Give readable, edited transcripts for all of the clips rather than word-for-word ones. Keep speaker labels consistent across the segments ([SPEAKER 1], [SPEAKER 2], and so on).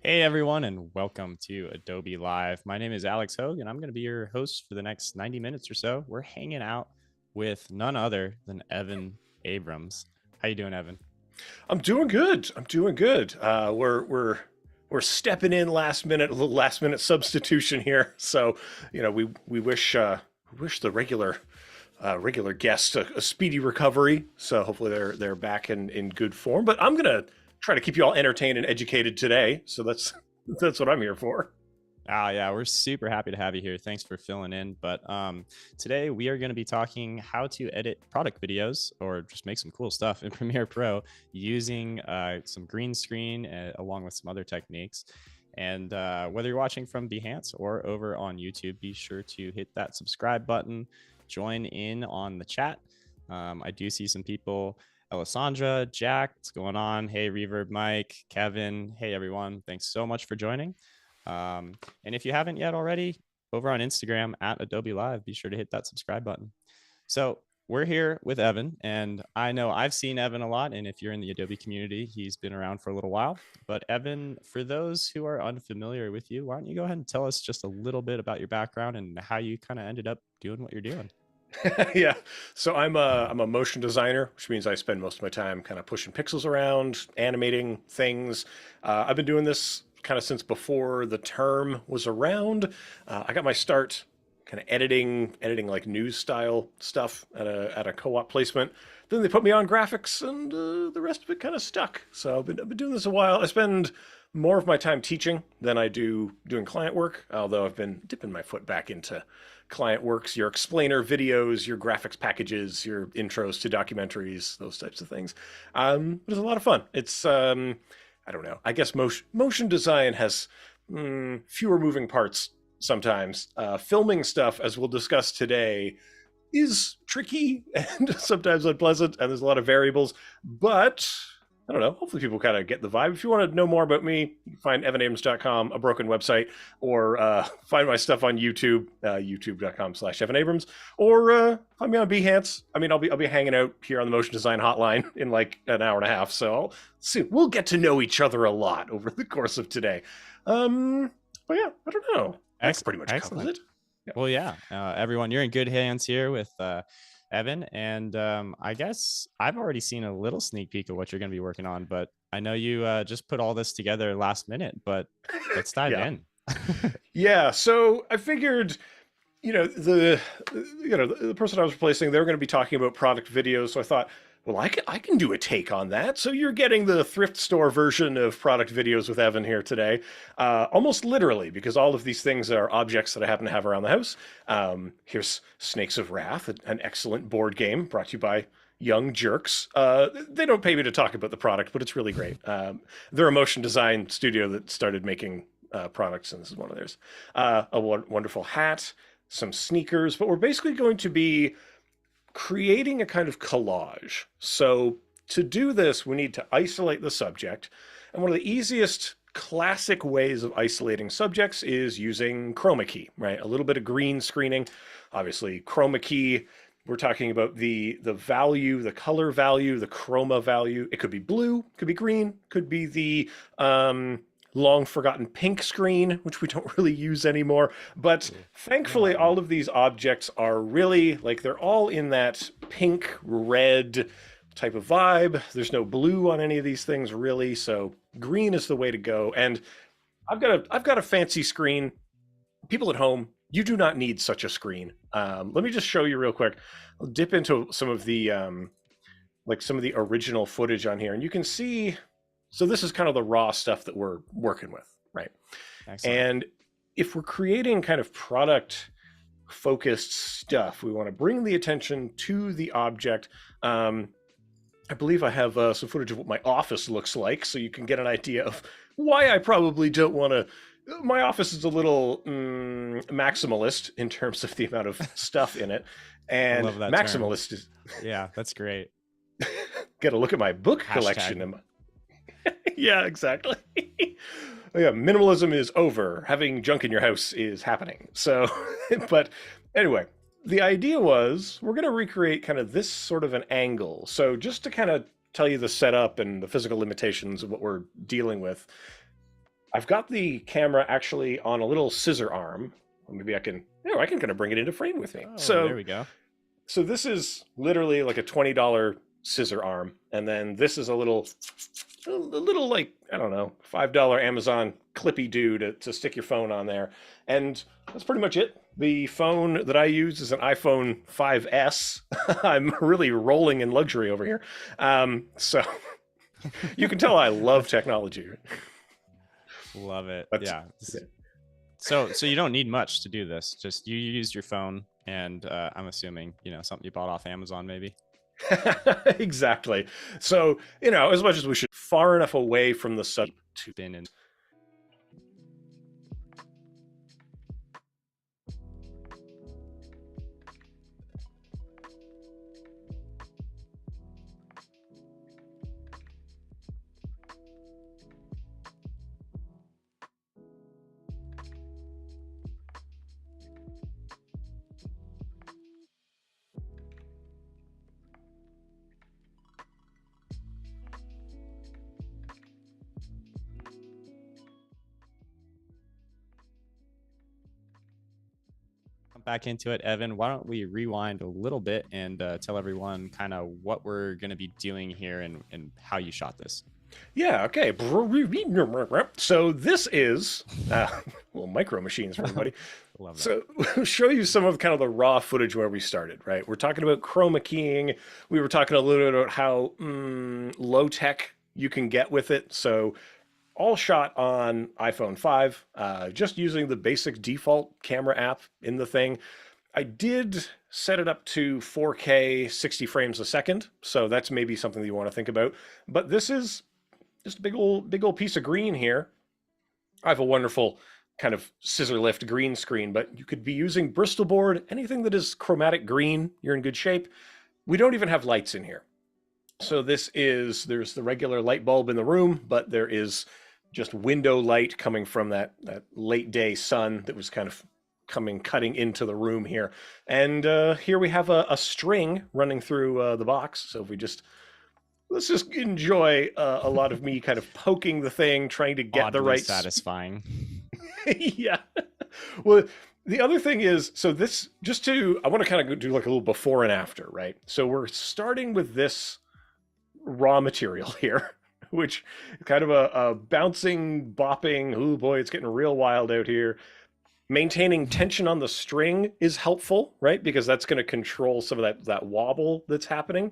[SPEAKER 1] Hey everyone, and welcome to Adobe Live. My name is Alex Hogue, and I'm going to be your host for the next 90 minutes or so. We're hanging out with none other than Evan Abrams. How you doing, Evan?
[SPEAKER 2] I'm doing good. I'm doing good. We're stepping in last minute, a little last minute substitution here. So we wish the regular guests a speedy recovery. So hopefully they're back in good form. But I'm gonna try to keep you all entertained and educated today. So that's what I'm here for.
[SPEAKER 1] Yeah, we're super happy to have you here. Thanks for filling in. But today we are going to be talking how to edit product videos or just make some cool stuff in Premiere Pro using some green screen along with some other techniques. And whether you're watching from Behance or over on YouTube, be sure to hit that subscribe button, join in on the chat. I do see some people. Alessandra, Jack, what's going on? Hey, Reverb Mike, Kevin. Hey, everyone. Thanks so much for joining. And if you haven't yet already, over on Instagram at Adobe Live, be sure to hit that subscribe button. So we're here with Evan, and I know I've seen Evan a lot. And if you're in the Adobe community, he's been around for a little while. But Evan, for those who are unfamiliar with you, why don't you go ahead and tell us just a little bit about your background and how you kind of ended up doing what you're doing?
[SPEAKER 2] Yeah. So I'm a motion designer, which means I spend most of my time kind of pushing pixels around, animating things. I've been doing this kind of since before the term was around. I got my start kind of editing like news style stuff at a co-op placement. Then they put me on graphics, and the rest of it kind of stuck. So I've been doing this a while. I spend more of my time teaching than I do doing client work, although I've been dipping my foot back into client works, your explainer videos, your graphics packages, your intros to documentaries, those types of things. But it's a lot of fun. It's I don't know. I guess motion design has fewer moving parts sometimes. Filming stuff, as we'll discuss today, is tricky and sometimes unpleasant, and there's a lot of variables. But I don't know. Hopefully, people kind of get the vibe. If you want to know more about me, you can find evanabrams.com, a broken website, or find my stuff on YouTube, youtube.com/evanabrams, or find me on Behance. I mean, I'll be hanging out here on the Motion Design Hotline in like an hour and a half. So we'll get to know each other a lot over the course of today. But yeah, I don't know. That's pretty much covers it.
[SPEAKER 1] Yeah. Well, yeah, everyone, you're in good hands here with Evan, and I guess I've already seen a little sneak peek of what you're going to be working on, but I know you just put all this together last minute, but let's dive in.
[SPEAKER 2] Yeah, so I figured, the person I was replacing, they were going to be talking about product videos, so I thought, well, I can do a take on that. So you're getting the thrift store version of product videos with Evan here today, almost literally, because all of these things are objects that I happen to have around the house. Here's Snakes of Wrath, an excellent board game brought to you by Young Jerks. They don't pay me to talk about the product, but it's really great. They're a motion design studio that started making products, and this is one of theirs. A wonderful hat, some sneakers, but we're basically going to be creating a kind of collage. So to do this, we need to isolate the subject. And one of the easiest classic ways of isolating subjects is using chroma key, right? A little bit of green screening. Obviously, chroma key, we're talking about the value, the color value, the chroma value. It could be blue, could be green, could be the long forgotten pink screen, which we don't really use anymore. But thankfully, all of these objects are really like they're all in that pink, red type of vibe. There's no blue on any of these things really, so green is the way to go. And I've got a fancy screen. People at home, you do not need such a screen. Let me just show you real quick. I'll dip into some of the original footage on here, and you can see. So this is kind of the raw stuff that we're working with, right? Excellent. And if we're creating kind of product focused stuff, we want to bring the attention to the object. I believe I have some footage of what my office looks like, so you can get an idea of why I probably don't want to. My office is a little maximalist in terms of the amount of stuff in it. And maximalist term.
[SPEAKER 1] Yeah, that's great.
[SPEAKER 2] Get a look at my book collection. Yeah, exactly. Yeah, minimalism is over. Having junk in your house is happening. So, but anyway, the idea was we're going to recreate kind of this sort of an angle. So just to kind of tell you the setup and the physical limitations of what we're dealing with, I've got the camera actually on a little scissor arm. Maybe I can, I can kind of bring it into frame with me.
[SPEAKER 1] Oh, there we go.
[SPEAKER 2] So this is literally like a $20 scissor arm. And then this is a little like, I don't know, $5 Amazon clippy dude to stick your phone on there. And that's pretty much it. The phone that I use is an iPhone 5S. I'm really rolling in luxury over here. So you can tell I love technology.
[SPEAKER 1] Love it. Yeah. So you don't need much to do this. Just you use your phone, and I'm assuming, something you bought off Amazon maybe.
[SPEAKER 2] Exactly. So, as much as we should, far enough away from the sun to
[SPEAKER 1] bin and back into it. Evan, why don't we rewind a little bit and tell everyone kind of what we're going to be doing here and how you shot this.
[SPEAKER 2] Yeah, okay. So this is little micro machines for everybody.
[SPEAKER 1] Love that.
[SPEAKER 2] So we'll show you some of kind of the raw footage where we started, right? We're talking about chroma keying. We were talking a little bit about how low tech you can get with it. So all shot on iPhone 5, just using the basic default camera app in the thing. I did set it up to 4K 60 frames a second, so that's maybe something that you want to think about. But this is just a big old piece of green here. I have a wonderful kind of scissor lift green screen, but you could be using Bristol board, anything that is chromatic green, you're in good shape. We don't even have lights in here. So there's the regular light bulb in the room, but there is just window light coming from that late day sun that was kind of cutting into the room here. And here we have a string running through the box. So if we let's just enjoy a lot of me kind of poking the thing, trying to get the right...
[SPEAKER 1] satisfying.
[SPEAKER 2] Yeah. Well, the other thing is, so this, I want to kind of do like a little before and after, right? So we're starting with this raw material here, which kind of a bouncing, bopping, oh boy, it's getting real wild out here. Maintaining tension on the string is helpful, right? Because that's going to control some of that wobble that's happening.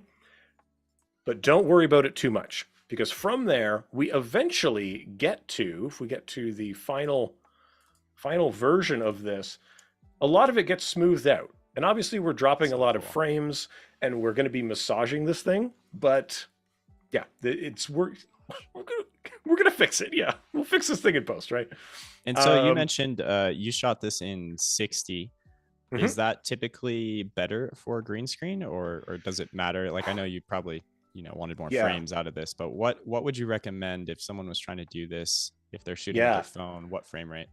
[SPEAKER 2] But don't worry about it too much, because from there, we eventually get to, if we get to the final version of this, a lot of it gets smoothed out. And obviously we're dropping a lot of frames and we're going to be massaging this thing, but yeah, we're gonna fix it. Yeah, we'll fix this thing in post, right?
[SPEAKER 1] And so you mentioned you shot this in 60. Mm-hmm. Is that typically better for a green screen, or does it matter? Like, I know you probably wanted more frames out of this, but what would you recommend if someone was trying to do this, if they're shooting with their phone? What frame rate?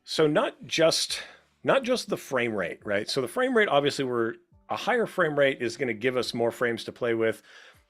[SPEAKER 2] So not just the frame rate, right? So the frame rate, obviously, a higher frame rate is going to give us more frames to play with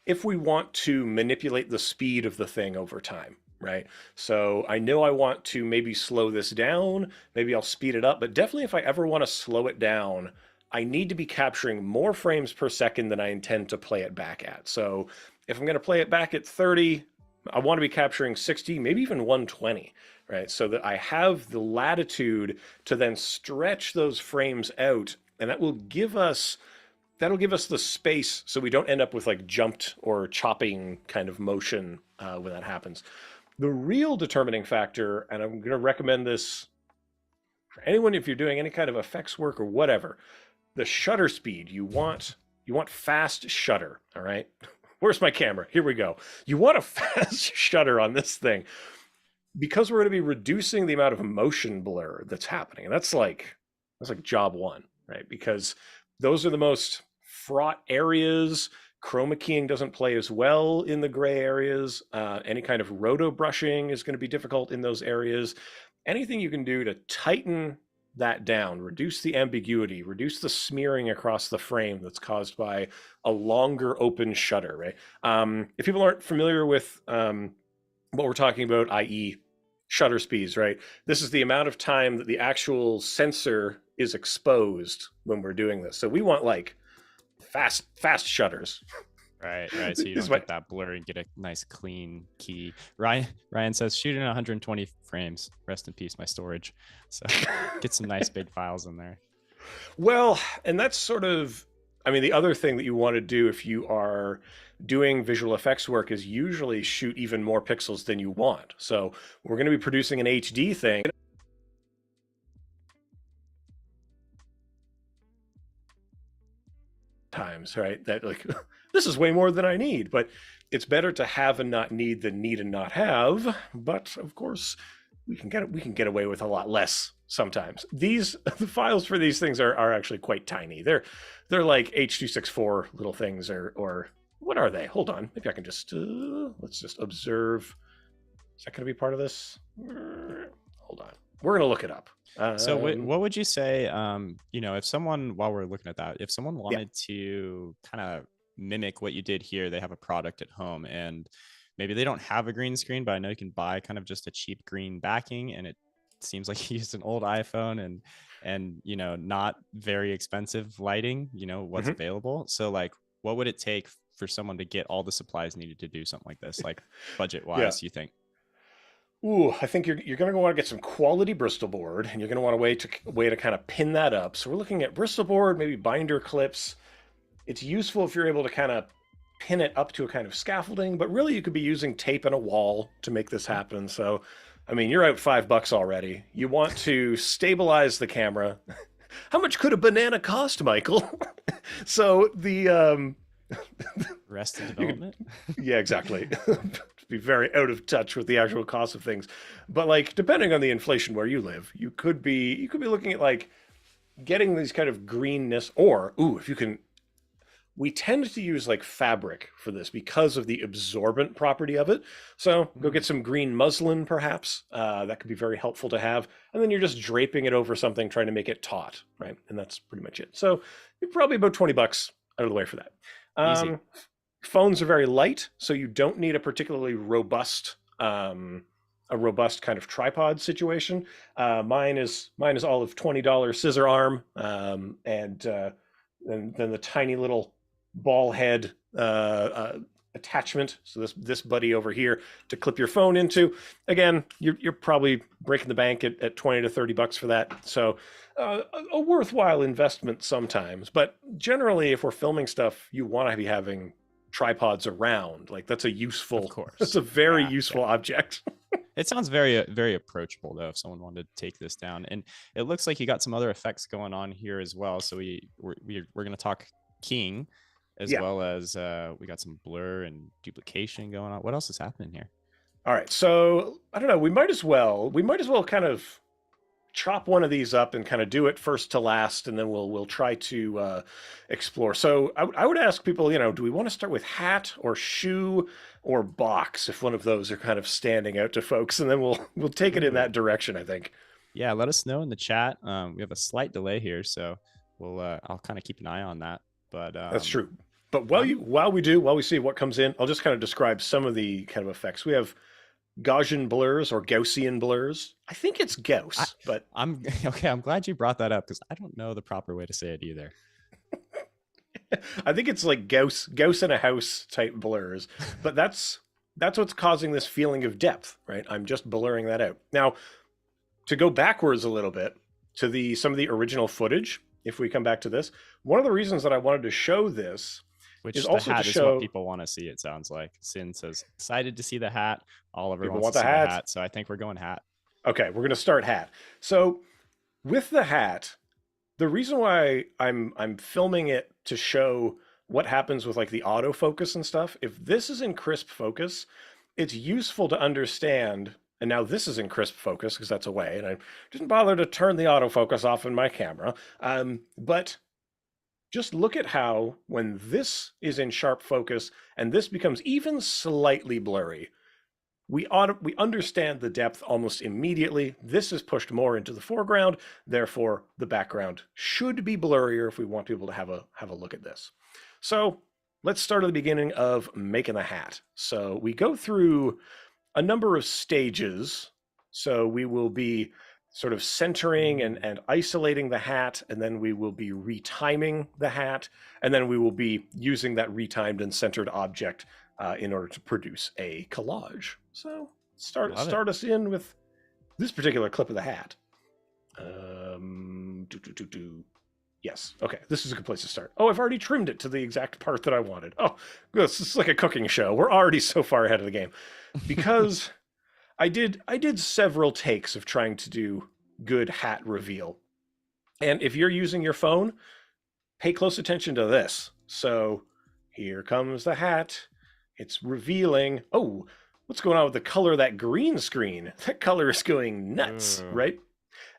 [SPEAKER 2] if we want to manipulate the speed of the thing over time, right? So I know I want to maybe slow this down, maybe I'll speed it up, but definitely if I ever want to slow it down, I need to be capturing more frames per second than I intend to play it back at. So if I'm going to play it back at 30, I want to be capturing 60, maybe even 120, right? So that I have the latitude to then stretch those frames out, and that'll give us the space so we don't end up with like jumped or chopping kind of motion when that happens. The real determining factor, and I'm going to recommend this for anyone if you're doing any kind of effects work or whatever, the shutter speed. You want fast shutter, all right? Where's my camera? Here we go. You want a fast shutter on this thing because we're going to be reducing the amount of motion blur that's happening. And that's like job one, right? Because those are the most fraught areas. Chroma keying doesn't play as well in the gray areas. Any kind of roto brushing is going to be difficult in those areas. Anything you can do to tighten that down, reduce the ambiguity, reduce the smearing across the frame that's caused by a longer open shutter, right? If people aren't familiar with what we're talking about, i.e. shutter speeds, right? This is the amount of time that the actual sensor is exposed when we're doing this. So we want like fast shutters.
[SPEAKER 1] Right, right. So you
[SPEAKER 2] This is
[SPEAKER 1] don't
[SPEAKER 2] my
[SPEAKER 1] get that blur and get a nice clean key. Ryan says shoot in 120 frames. Rest in peace, my storage. So get some nice big files in there.
[SPEAKER 2] well, and that's sort of, I mean, the other thing that you want to do if you are doing visual effects work is usually shoot even more pixels than you want. So we're going to be producing an HD thing. Times, right? That like, this is way more than I need, but it's better to have and not need than need and not have. But of course, we can get away with a lot less sometimes. The files for these things are actually quite tiny. They're like H.264 little things, or what are they? Hold on, maybe I can just let's just observe. Is that going to be part of this? Hold on, we're going to look it up.
[SPEAKER 1] So what would you say, if someone, while we're looking at that, if someone wanted to kind of mimic what you did here, they have a product at home and maybe they don't have a green screen, but I know you can buy kind of just a cheap green backing, and it seems like you used an old iPhone and not very expensive lighting, what's available. So like, what would it take for someone to get all the supplies needed to do something like this, like budget wise, you think?
[SPEAKER 2] Ooh, I think you're going to want to get some quality Bristol board, and you're going to want a way to kind of pin that up. So we're looking at Bristol board, maybe binder clips. It's useful if you're able to kind of pin it up to a kind of scaffolding, but really you could be using tape and a wall to make this happen. So, I mean, you're out $5 already. You want to stabilize the camera. How much could a banana cost, Michael? So the
[SPEAKER 1] Rest of development.
[SPEAKER 2] yeah, exactly. Be very out of touch with the actual cost of things. But like, depending on the inflation where you live, you could be looking at like getting these kind of greenness, or if you can. We tend to use like fabric for this because of the absorbent property of it. So go get some green muslin, perhaps. That could be very helpful to have. And then you're just draping it over something, trying to make it taut, right? And that's pretty much it. So you're probably about $20 out of the way for that.
[SPEAKER 1] Easy.
[SPEAKER 2] Phones are very light, so you don't need a particularly robust kind of tripod situation. Mine is all of $20 scissor arm, and then the tiny little ball head attachment. So this buddy over here to clip your phone into. Again, you're probably breaking the bank at 20 to $30 for that. So a worthwhile investment sometimes, but generally if we're filming stuff, you want to be having tripods around. Like that's a useful,
[SPEAKER 1] of course.
[SPEAKER 2] That's a very useful object.
[SPEAKER 1] It sounds very, very approachable though, if someone wanted to take this down. And it looks like you got some other effects going on here as well. So we're going to talk keying as well as we got some blur and duplication going on. What else is happening here?
[SPEAKER 2] All right. So I don't know, we might as well kind of chop one of these up and kind of do it first to last, and then we'll try to explore. So I would ask people, do we want to start with hat or shoe or box, if one of those are kind of standing out to folks, and then we'll take it in that direction, I think.
[SPEAKER 1] Yeah, let us know in the chat. We have a slight delay here, so I'll kind of keep an eye on that. But
[SPEAKER 2] that's true. But while we see what comes in, I'll just kind of describe some of the kind of effects. We have Gaussian blurs or Gaussian blurs. I think it's Gauss, but
[SPEAKER 1] I'm okay. I'm glad you brought that up because I don't know the proper way to say it either.
[SPEAKER 2] I think it's like Gauss in a house type blurs, but that's what's causing this feeling of depth, right? I'm just blurring that out. Now, to go backwards a little bit to some of the original footage, if we come back to this, one of the reasons that I wanted to show this
[SPEAKER 1] Which
[SPEAKER 2] is
[SPEAKER 1] the
[SPEAKER 2] also
[SPEAKER 1] hat
[SPEAKER 2] to
[SPEAKER 1] is
[SPEAKER 2] show
[SPEAKER 1] what people want to see, it sounds like. Sin says, excited to see the hat. Oliver
[SPEAKER 2] People
[SPEAKER 1] wants
[SPEAKER 2] want
[SPEAKER 1] to
[SPEAKER 2] the
[SPEAKER 1] see
[SPEAKER 2] hat.
[SPEAKER 1] the hat. So I think we're going hat.
[SPEAKER 2] Okay, we're going to start hat. So with the hat, the reason why I'm filming it to show what happens with like the autofocus and stuff, if this is in crisp focus, it's useful to understand, and now this is in crisp focus because that's away, and I didn't bother to turn the autofocus off in my camera, but just look at how when this is in sharp focus and this becomes even slightly blurry, we understand the depth almost immediately. This is pushed more into the foreground, therefore the background should be blurrier if we want people to have a look at this. So let's start at the beginning of making the hat. So we go through a number of stages. So we will be sort of centering and isolating the hat, and then we will be retiming the hat, and then we will be using that retimed and centered object in order to produce a collage. So start us in with this particular clip of the hat. Yes. Okay. This is a good place to start. Oh, I've already trimmed it to the exact part that I wanted. Oh, this is like a cooking show. We're already so far ahead of the game because I did several takes of trying to do good hat reveal. And if you're using your phone, pay close attention to this. So here comes the hat. It's revealing. Oh, what's going on with the color of that green screen? That color is going nuts, right?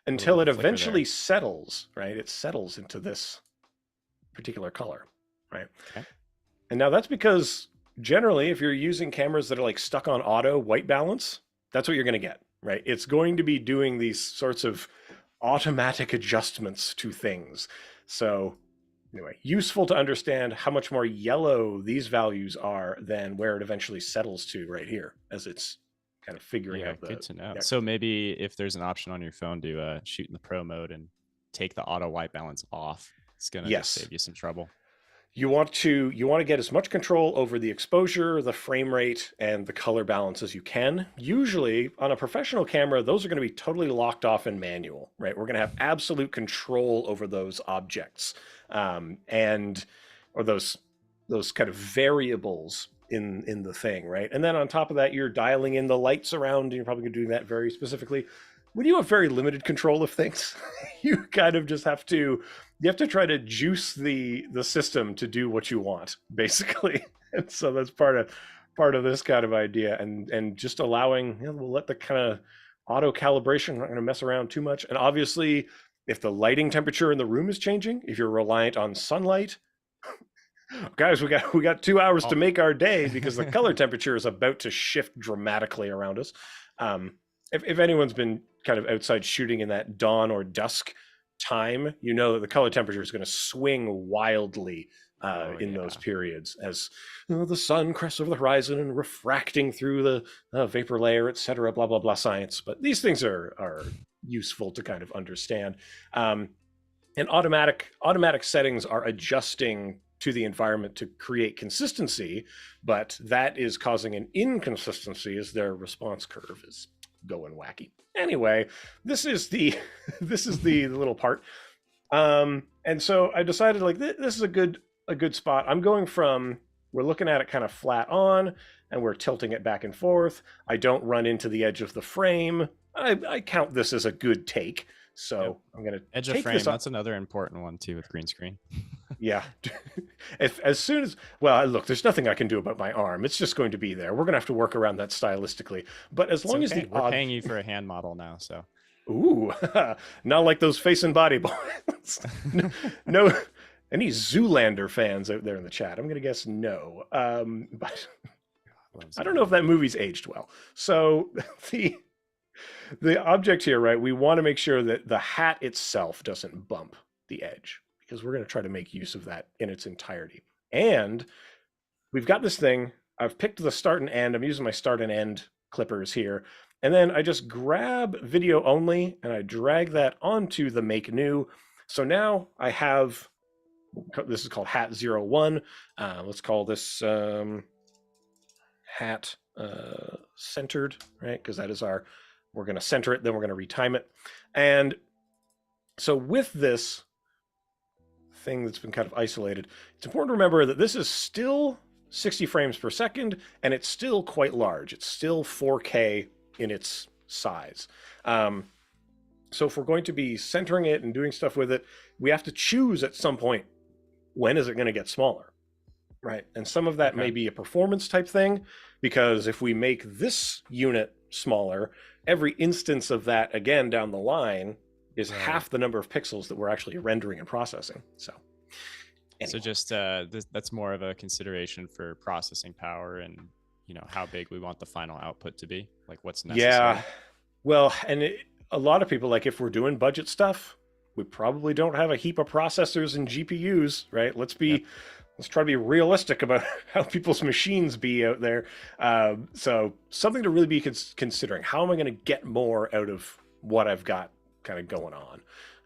[SPEAKER 2] Until it eventually settles, right? It settles into this particular color, right? Okay. And now that's because generally, if you're using cameras that are like stuck on auto white balance, that's what you're going to get, right? It's going to be doing these sorts of automatic adjustments to things. So anyway, useful to understand how much more yellow these values are than where it eventually settles to right here as it's kind of figuring out the...
[SPEAKER 1] Good to know. So maybe if there's an option on your phone to shoot in the pro mode and take the auto white balance off, it's going to save you some trouble.
[SPEAKER 2] You want to get as much control over the exposure, the frame rate, and the color balance as you can. Usually on a professional camera, those are going to be totally locked off in manual, right? We're going to have absolute control over those objects or those kind of variables in the thing, right? And then on top of that, you're dialing in the lights around, and you're probably doing that very specifically. When you have very limited control of things, you kind of just have to try to juice the system to do what you want, basically. And so that's part of this kind of idea, and just allowing, we'll let the kind of auto calibration, I'm not going to mess around too much. And obviously, if the lighting temperature in the room is changing, if you're reliant on sunlight, guys, we got 2 hours to make our day because the color temperature is about to shift dramatically around us. If anyone's been kind of outside shooting in that dawn or dusk time, you know that the color temperature is going to swing wildly in those periods as the sun crests over the horizon and refracting through the vapor layer, etc. Blah blah blah science. But these things are useful to kind of understand. And automatic settings are adjusting to the environment to create consistency, but that is causing an inconsistency as their response curve is going wacky. Anyway, this is the little part. And so I decided like this is a good spot. I'm going from, we're looking at it kind of flat on and we're tilting it back and forth. I don't run into the edge of the frame. I count this as a good take. So I'm going to
[SPEAKER 1] edge of frame. That's another important one too with green screen.
[SPEAKER 2] Yeah. As soon as, well, look, there's nothing I can do about my arm. It's just going to be there. We're going to have to work around that stylistically. But as long as
[SPEAKER 1] we're paying you for a hand model now, so.
[SPEAKER 2] Ooh, not like those face and body boys. No, any Zoolander fans out there in the chat? I'm going to guess no. But I don't know if that movie's aged well. So the object here, right? We want to make sure that the hat itself doesn't bump the edge, because we're going to try to make use of that in its entirety. And we've got this thing. I've picked the start and end. I'm using my start and end clippers here. And then I just grab video only and I drag that onto the make new. So now I have, this is called hat 01. Let's call this hat centered, right? Because that is we're going to center it, then we're going to retime it. And so with this thing that's been kind of isolated, it's important to remember that this is still 60 frames per second, and it's still quite large. It's still 4K in its size. So if we're going to be centering it and doing stuff with it, we have to choose at some point, when is it going to get smaller, right? And some of that may be a performance type thing, because if we make this unit smaller, every instance of that again down the line is half the number of pixels that we're actually rendering and processing. So anyway.
[SPEAKER 1] So just that's more of a consideration for processing power and how big we want the final output to be, like what's necessary.
[SPEAKER 2] Yeah, well, and a lot of people, like if we're doing budget stuff, we probably don't have a heap of processors and GPUs, right? Let's be let's try to be realistic about how people's machines be out there. So something to really be considering. How am I going to get more out of what I've got kind of going on?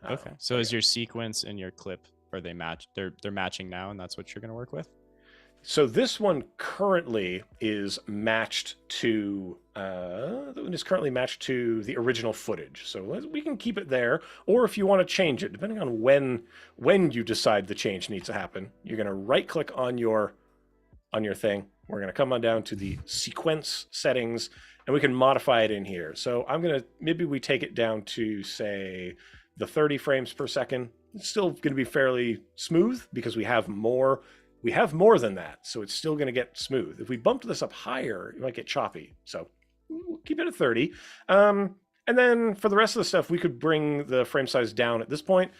[SPEAKER 1] Okay. So is your sequence and your clip, are they match? They're matching now, and that's what you're going to work with?
[SPEAKER 2] So this one currently is matched to the original footage. So we can keep it there, or if you want to change it, depending on when you decide the change needs to happen, you're going to right click on your thing. We're going to come on down to the sequence settings, and we can modify it in here. So maybe we take it down to, say, the 30 frames per second. It's still going to be fairly smooth because we have more than that, so it's still going to get smooth. If we bumped this up higher, it might get choppy. So we'll keep it at 30. And then for the rest of the stuff, we could bring the frame size down at this point.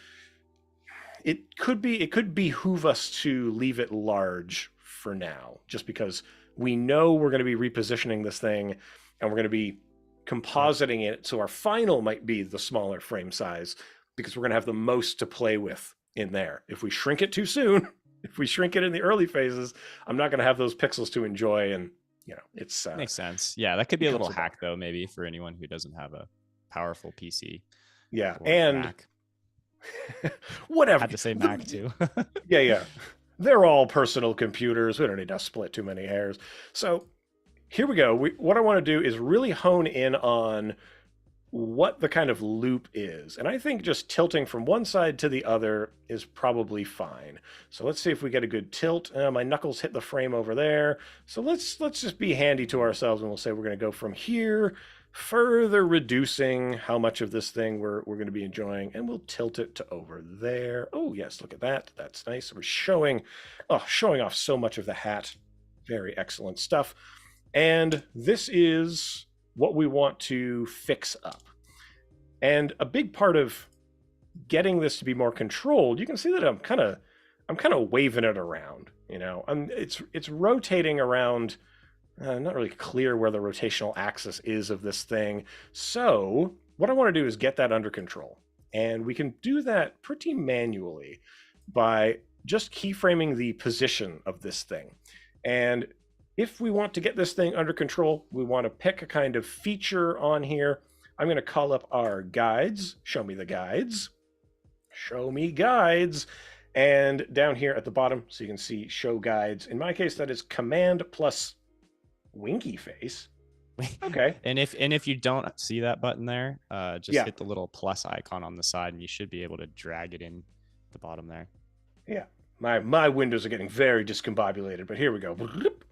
[SPEAKER 2] It could behoove us to leave it large for now, just because we know we're going to be repositioning this thing, and we're going to be compositing it, so our final might be the smaller frame size, because we're going to have the most to play with in there. If we shrink it too soon, if we shrink it in the early phases, I'm not going to have those pixels to enjoy, and it's
[SPEAKER 1] makes sense. Yeah, that could be a little hack though, maybe for anyone who doesn't have a powerful PC.
[SPEAKER 2] Yeah, and
[SPEAKER 1] Mac.
[SPEAKER 2] Whatever.
[SPEAKER 1] I had to say Mac too.
[SPEAKER 2] Yeah. They're all personal computers. We don't need to split too many hairs. So here we go. What I want to do is really hone in on what the kind of loop is. And I think just tilting from one side to the other is probably fine. So let's see if we get a good tilt. My knuckles hit the frame over there. So let's just be handy to ourselves, and we'll say we're going to go from here, further reducing how much of this thing we're going to be enjoying, and we'll tilt it to over there. Oh yes, look at that. That's nice. We're showing off so much of the hat. Very excellent stuff. And this is what we want to fix up. And a big part of getting this to be more controlled, you can see that I'm kind of waving it around, it's rotating around. Not really clear where the rotational axis is of this thing. So what I want to do is get that under control. And we can do that pretty manually by just keyframing the position of this thing. And if we want to get this thing under control, we want to pick a kind of feature on here. I'm going to call up our guides. Show me the guides. Show me guides. And down here at the bottom, so you can see show guides. In my case, that is Command plus winky face. Okay.
[SPEAKER 1] And if you don't see that button there, just hit the little plus icon on the side, and you should be able to drag it in the bottom there.
[SPEAKER 2] Yeah. My windows are getting very discombobulated, but here we go.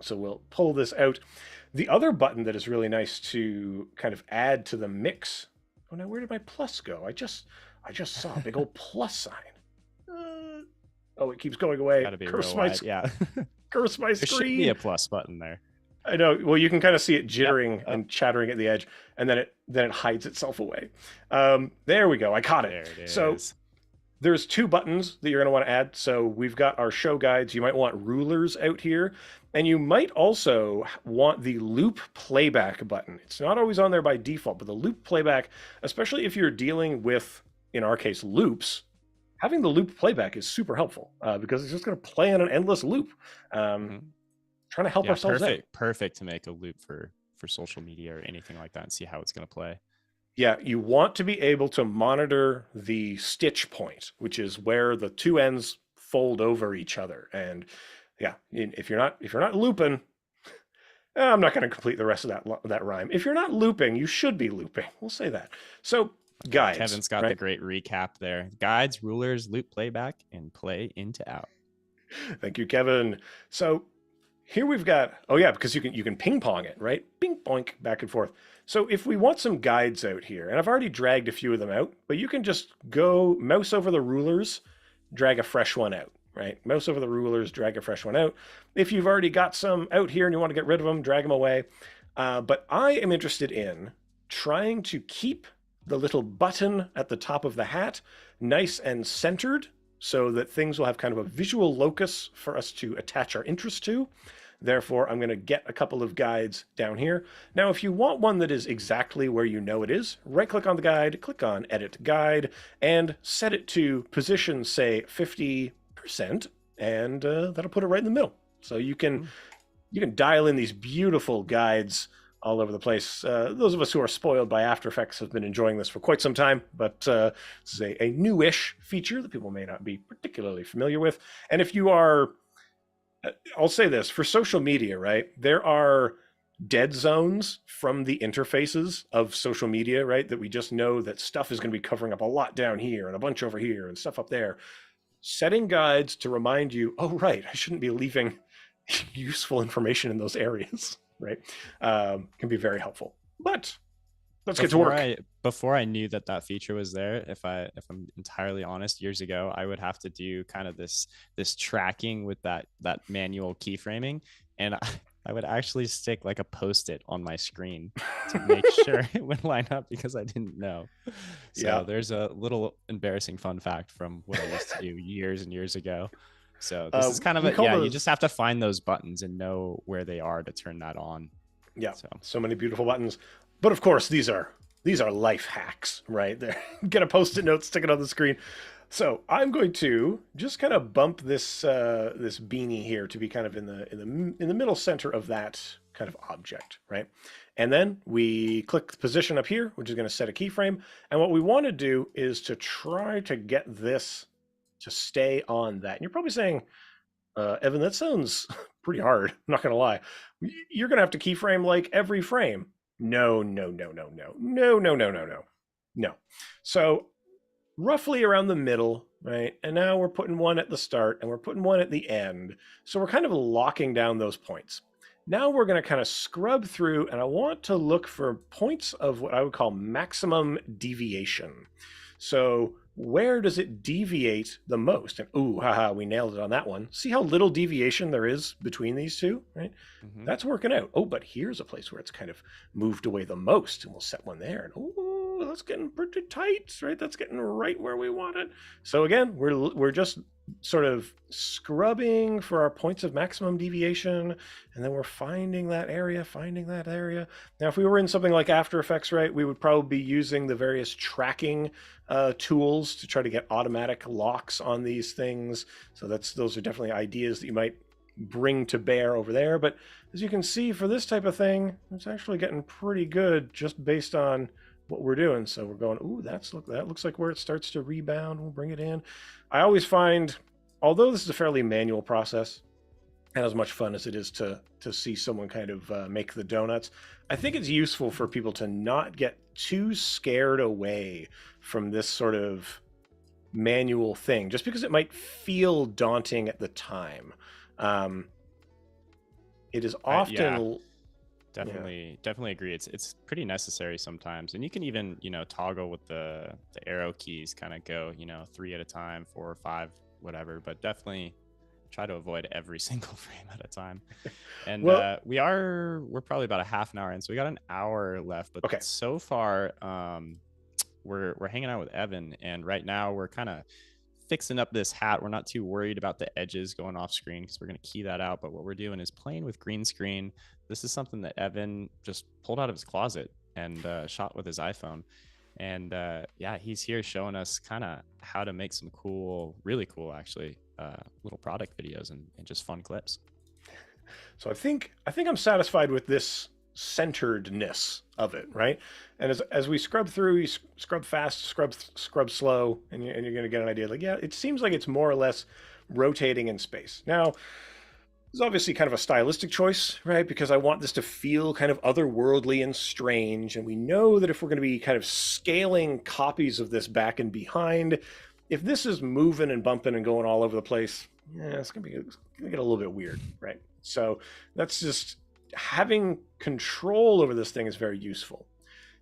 [SPEAKER 2] So we'll pull this out. The other button that is really nice to kind of add to the mix. Oh, now where did my plus go? I just saw a big old plus sign. Oh, it keeps going away.
[SPEAKER 1] Gotta be
[SPEAKER 2] Curse
[SPEAKER 1] real wide. Yeah.
[SPEAKER 2] Curse my
[SPEAKER 1] There
[SPEAKER 2] screen.
[SPEAKER 1] should be a plus button there.
[SPEAKER 2] I know. Well, you can kind of see it jittering and chattering at the edge, and then it hides itself away. There we go. I caught it.
[SPEAKER 1] There it is.
[SPEAKER 2] So there's two buttons that you're going to want to add. So we've got our show guides. You might want rulers out here, and you might also want the loop playback button. It's not always on there by default, but the loop playback, especially if you're dealing with, in our case, loops, having the loop playback is super helpful because it's just going to play in an endless loop. Trying to help ourselves out.
[SPEAKER 1] Perfect to make a loop for social media or anything like that and see how it's going to play.
[SPEAKER 2] Yeah, you want to be able to monitor the stitch point, which is where the two ends fold over each other. And yeah, if you're not looping, I'm not going to complete the rest of that rhyme. If you're not looping, you should be looping. We'll say that. So guides.
[SPEAKER 1] Kevin's got the great recap there. Guides, rulers, loop playback, and play into out.
[SPEAKER 2] Thank you, Kevin. So here we've got, because you can ping pong it, right? Ping boink, back and forth. So if we want some guides out here, and I've already dragged a few of them out, but you can just go mouse over the rulers, drag a fresh one out, right? Mouse over the rulers, drag a fresh one out. If you've already got some out here and you want to get rid of them, drag them away. But I am interested in trying to keep the little button at the top of the hat nice and centered so that things will have kind of a visual locus for us to attach our interest to. Therefore, I'm going to get a couple of guides down here. Now, if you want one that is exactly where you know it is, right-click on the guide, click on Edit Guide, and set it to position, say, 50%, and that'll put it right in the middle. So you can dial in these beautiful guides all over the place. Those of us who are spoiled by After Effects have been enjoying this for quite some time, but this is a newish feature that people may not be particularly familiar with. And if you are, I'll say this, for social media, right, there are dead zones from the interfaces of social media, right, that we just know that stuff is going to be covering up a lot down here and a bunch over here and stuff up there. Setting guides to remind you, oh, right, I shouldn't be leaving useful information in those areas, right, can be very helpful. But let's get to work.
[SPEAKER 1] Before I knew that feature was there, if I'm entirely honest, years ago, I would have to do kind of this tracking with that manual keyframing, and I would actually stick like a Post-it on my screen to make sure it would line up because I didn't know. So there's a little embarrassing fun fact from what I used to do years and years ago. So this is kind of you just have to find those buttons and know where they are to turn that on.
[SPEAKER 2] Yeah, so many beautiful buttons. But of course, these are life hacks, right? There, get a Post-it note, stick it on the screen. So I'm going to just kind of bump this this beanie here to be kind of in the middle center of that kind of object, right? And then we click the position up here, which is going to set a keyframe. And what we want to do is to try to get this to stay on that. And you're probably saying, Evan, that sounds pretty hard. I'm not going to lie. You're going to have to keyframe like every frame. No. So roughly around the middle, right? And now we're putting one at the start and we're putting one at the end. So we're kind of locking down those points. Now we're going to kind of scrub through, and I want to look for points of what I would call maximum deviation. So where does it deviate the most? And ooh, haha, we nailed it on that one. See how little deviation there is between these two, right? That's working out. Oh, but here's a place where it's kind of moved away the most, and we'll set one there. And oh, that's getting pretty tight, right? That's getting right where we want it. So again, we're just sort of scrubbing for our points of maximum deviation, and then we're finding that area. Now, if we were in something like After Effects, right, we would probably be using the various tracking tools to try to get automatic locks on these things. So those are definitely ideas that you might bring to bear over there. But as you can see, for this type of thing, it's actually getting pretty good just based on what we're doing. So we're going, ooh, that looks like where it starts to rebound. We'll bring it in. I always find, although this is a fairly manual process, and as much fun as it is to see someone kind of make the donuts, I think it's useful for people to not get too scared away from this sort of manual thing, just because it might feel daunting at the time. It is often...
[SPEAKER 1] Definitely agree. It's pretty necessary sometimes, and you can even toggle with the arrow keys, kind of go 3 at a time, 4 or 5, whatever. But definitely try to avoid every single frame at a time. And we're probably about a half an hour in, so we got an hour left. But so far, we're hanging out with Evan, and right now we're kind of fixing up this hat. We're not too worried about the edges going off screen because we're going to key that out. But what we're doing is playing with green screen. This is something that Evan just pulled out of his closet and shot with his iPhone. And he's here showing us kind of how to make some really cool, actually, little product videos and just fun clips.
[SPEAKER 2] So I think I'm satisfied with this centeredness of it, right? And as we scrub through, you scrub fast, scrub slow, and you're going to get an idea. Like, yeah, it seems like it's more or less rotating in space. Now, it's obviously kind of a stylistic choice, right? Because I want this to feel kind of otherworldly and strange. And we know that if we're going to be kind of scaling copies of this back and behind, if this is moving and bumping and going all over the place, it's going to get a little bit weird, right? So that's just having control over this thing is very useful.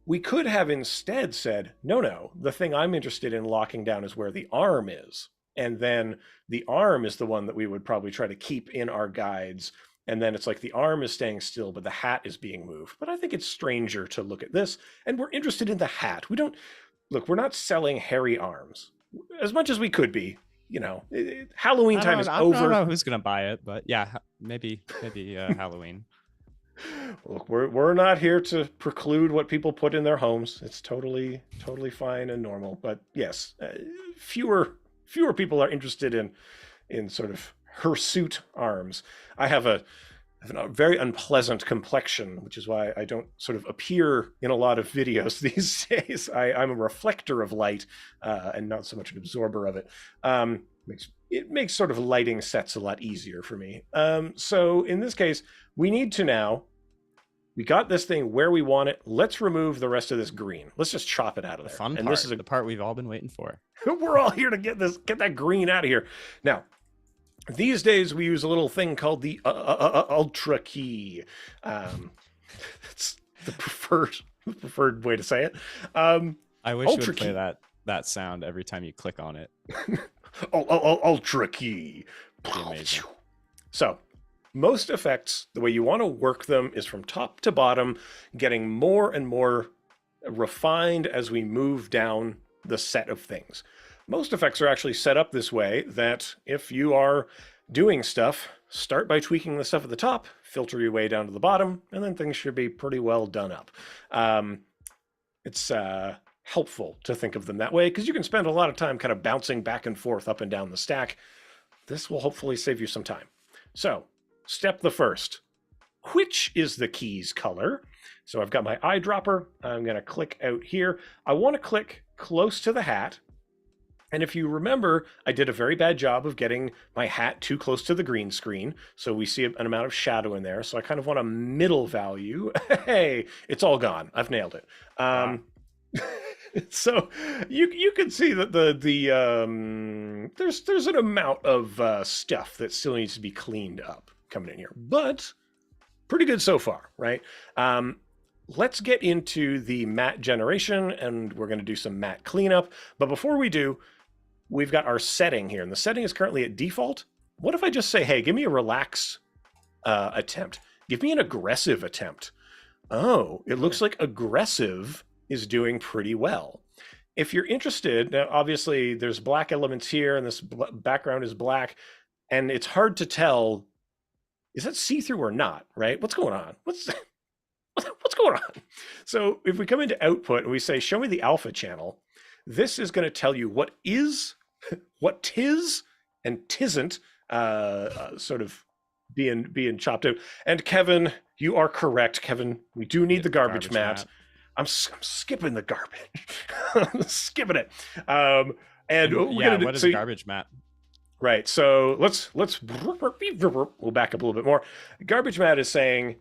[SPEAKER 2] We could have instead said, no, the thing I'm interested in locking down is where the arm is. And then the arm is the one that we would probably try to keep in our guides. And then it's like the arm is staying still, but the hat is being moved. But I think it's stranger to look at this. And we're interested in the hat. We're not selling hairy arms as much as we could be. Halloween time is over.
[SPEAKER 1] I don't know who's going to buy it, but yeah, maybe Halloween.
[SPEAKER 2] Look, we're not here to preclude what people put in their homes. It's totally fine and normal. But yes, fewer people are interested in sort of hirsute arms. I have a very unpleasant complexion, which is why I don't sort of appear in a lot of videos these days. I'm a reflector of light and not so much an absorber of it. It makes sort of lighting sets a lot easier for me. So in this case, we need to now, we got this thing where we want it. Let's remove the rest of this green. Let's just chop it out of there.
[SPEAKER 1] The fun
[SPEAKER 2] and
[SPEAKER 1] part,
[SPEAKER 2] this is
[SPEAKER 1] the part we've all been waiting for.
[SPEAKER 2] We're all here to get that green out of here. Now, these days we use a little thing called the ultra key. It's the preferred way to say it.
[SPEAKER 1] I wish you would play that sound every time you click on it.
[SPEAKER 2] Ultra key.
[SPEAKER 1] Amazing.
[SPEAKER 2] So, most effects, the way you want to work them is from top to bottom, getting more and more refined as we move down the set of things. Most effects are actually set up this way that if you are doing stuff, start by tweaking the stuff at the top, filter your way down to the bottom, and then things should be pretty well done up. It's helpful to think of them that way because you can spend a lot of time kind of bouncing back and forth up and down the stack. This will hopefully save you some time. So, step the first. Which is the key's color? So I've got my eyedropper. I'm going to click out here. I want to click close to the hat. And if you remember, I did a very bad job of getting my hat too close to the green screen. So we see an amount of shadow in there. So I kind of want a middle value. Hey, it's all gone. I've nailed it.
[SPEAKER 1] Wow.
[SPEAKER 2] So you can see that there's an amount of stuff that still needs to be cleaned up coming in here, but pretty good so far, right? Let's get into the matte generation, and we're going to do some matte cleanup. But before we do, we've got our setting here, and the setting is currently at default. What if I just say, hey, give me a relaxed attempt. Give me an aggressive attempt. Oh, it looks like aggressive is doing pretty well. If you're interested, now obviously there's black elements here, and this background is black, and it's hard to tell, is that see-through or not, right? What's going on? What's going on? So if we come into output and we say, show me the alpha channel, this is going to tell you what is, what tis, and tisn't sort of being chopped out. And Kevin, you are correct. Kevin, we do need the garbage mat. I'm skipping the garbage. I'm skipping it. What is
[SPEAKER 1] a garbage mat?
[SPEAKER 2] Right. So let's we'll back up a little bit more. Garbage mat is saying,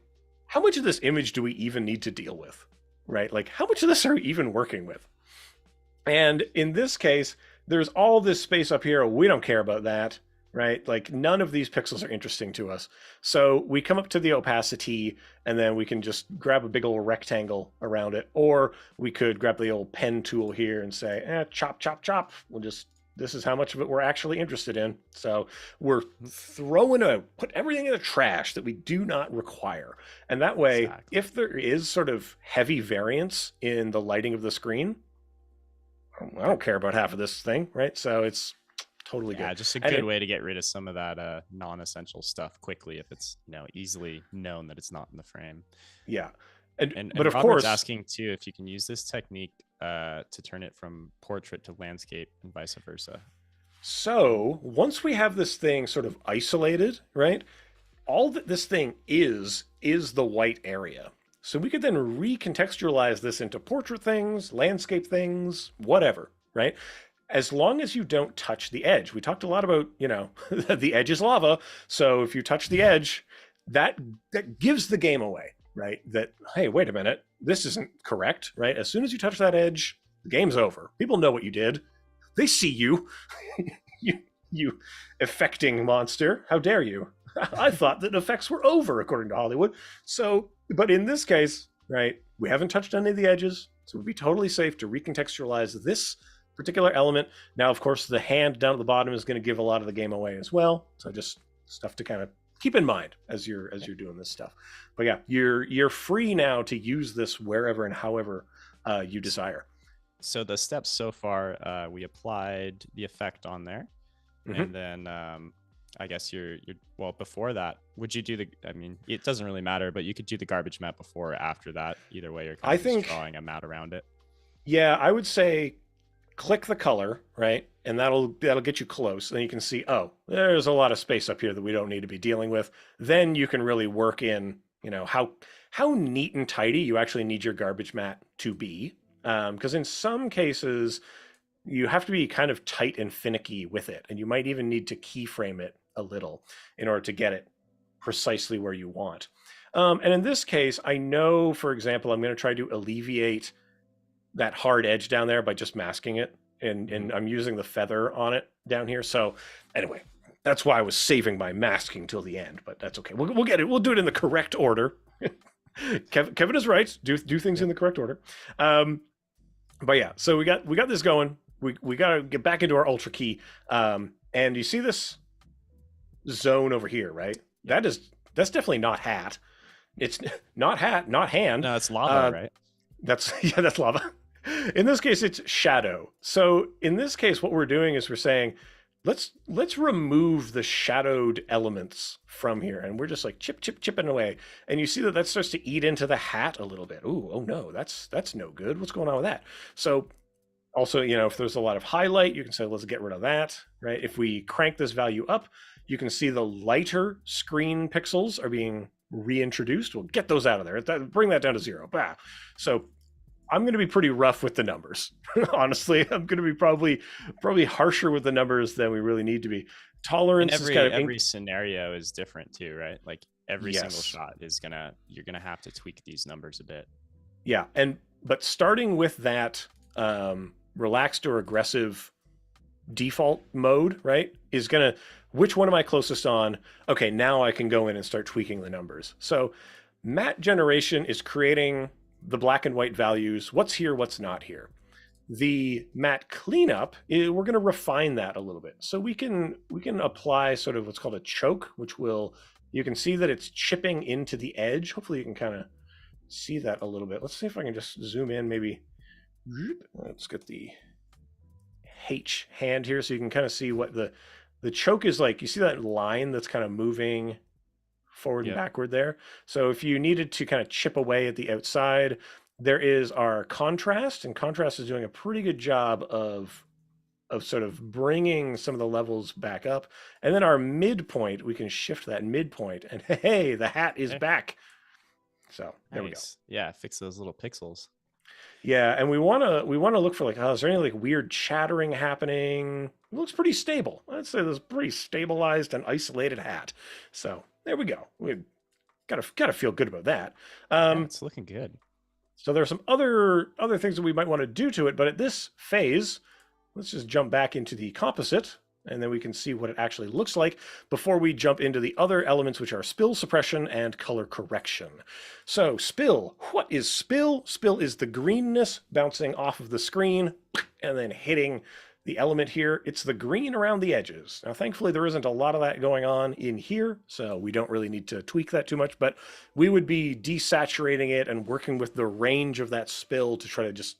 [SPEAKER 2] how much of this image do we even need to deal with? Right? Like, how much of this are we even working with? And in this case, there's all this space up here. We don't care about that, right? Like, none of these pixels are interesting to us. So we come up to the opacity, and then we can just grab a big old rectangle around it. Or we could grab the old pen tool here and say, chop, chop, chop. This is how much of it we're actually interested in. So we're put everything in the trash that we do not require. And that way, exactly, if there is sort of heavy variance in the lighting of the screen, I don't care about half of this thing, right? So it's totally good.
[SPEAKER 1] Yeah, just a good way to get rid of some of that non-essential stuff quickly if it's easily known that it's not in the frame.
[SPEAKER 2] Yeah.
[SPEAKER 1] But of course, asking too if you can use this technique to turn it from portrait to landscape and vice versa.
[SPEAKER 2] So once we have this thing sort of isolated, right? All that this thing is the white area. So we could then recontextualize this into portrait things, landscape things, whatever, right? As long as you don't touch the edge. We talked a lot about, the edge is lava. So if you touch the edge, that gives the game away, right? That, hey, wait a minute, this isn't correct, right? As soon as you touch that edge, the game's over. People know what you did. They see you. you affecting monster. How dare you? I thought that effects were over, according to Hollywood. So, but in this case, right, we haven't touched any of the edges, so it would be totally safe to recontextualize this particular element. Now, of course, the hand down at the bottom is going to give a lot of the game away as well. So just stuff to kind of keep in mind as you're doing this stuff. But yeah, you're free now to use this wherever and however you desire.
[SPEAKER 1] So the steps so far, we applied the effect on there, and then I guess well, before that, would you do it doesn't really matter, but you could do the garbage mat before or after that. Either way, you're kind of just drawing a mat around it.
[SPEAKER 2] Yeah, I would say click the color, right? And that'll get you close. Then you can see, oh, there's a lot of space up here that we don't need to be dealing with. Then you can really work in, how neat and tidy you actually need your garbage matte to be. Because in some cases, you have to be kind of tight and finicky with it. And you might even need to keyframe it a little in order to get it precisely where you want. And in this case, I know, for example, I'm going to try to alleviate that hard edge down there by just masking it. And I'm using the feather on it down here. So anyway, that's why I was saving my masking till the end, but that's okay. We'll get it. We'll do it in the correct order. Kevin is right. Do things in the correct order. But yeah, so we got this going. We got to get back into our ultra key. And you see this zone over here, right? That's definitely not hat. It's not hat, not hand.
[SPEAKER 1] No, it's lava, right?
[SPEAKER 2] That's lava. In this case, it's shadow. So in this case, what we're doing is we're saying, let's remove the shadowed elements from here. And we're just like chipping away. And you see that starts to eat into the hat a little bit. Ooh, oh no, that's no good. What's going on with that? So also, if there's a lot of highlight, you can say, let's get rid of that, right? If we crank this value up, you can see the lighter screen pixels are being reintroduced. We'll get those out of there. Bring that down to 0. Bah. So I'm going to be pretty rough with the numbers. Honestly, I'm going to be probably harsher with the numbers than we really need to be. Tolerance
[SPEAKER 1] and
[SPEAKER 2] is kind of
[SPEAKER 1] every scenario is different too, right? Like every single shot is you're gonna have to tweak these numbers a bit.
[SPEAKER 2] Yeah, but starting with that relaxed or aggressive default mode, right, is gonna, which one am I closest on? Okay, now I can go in and start tweaking the numbers. So matte generation is creating the black and white values, what's here, what's not here. The matte cleanup, we're going to refine that a little bit. So we can apply sort of what's called a choke, which you can see that it's chipping into the edge. Hopefully you can kind of see that a little bit. Let's see if I can just zoom in maybe. Let's get the H hand here so you can kind of see what the choke is like. You see that line that's kind of moving forward and backward there. So if you needed to kind of chip away at the outside, there is our contrast, and contrast is doing a pretty good job of sort of bringing some of the levels back up. And then our midpoint, we can shift that midpoint, and hey, the hat is back. So there we go.
[SPEAKER 1] Yeah, fix those little pixels.
[SPEAKER 2] Yeah, and we want to look for like, is there any like weird chattering happening? It looks pretty stable. I'd say this pretty stabilized and isolated hat. So there we go. We gotta feel good about that.
[SPEAKER 1] It's looking good.
[SPEAKER 2] So there are some other things that we might want to do to it, but at this phase, let's just jump back into the composite, and then we can see what it actually looks like before we jump into the other elements, which are spill suppression and color correction. So spill, what is spill? Spill is the greenness bouncing off of the screen and then hitting the element here. It's the green around the edges. Now, thankfully, there isn't a lot of that going on in here, so we don't really need to tweak that too much, but we would be desaturating it and working with the range of that spill to try to just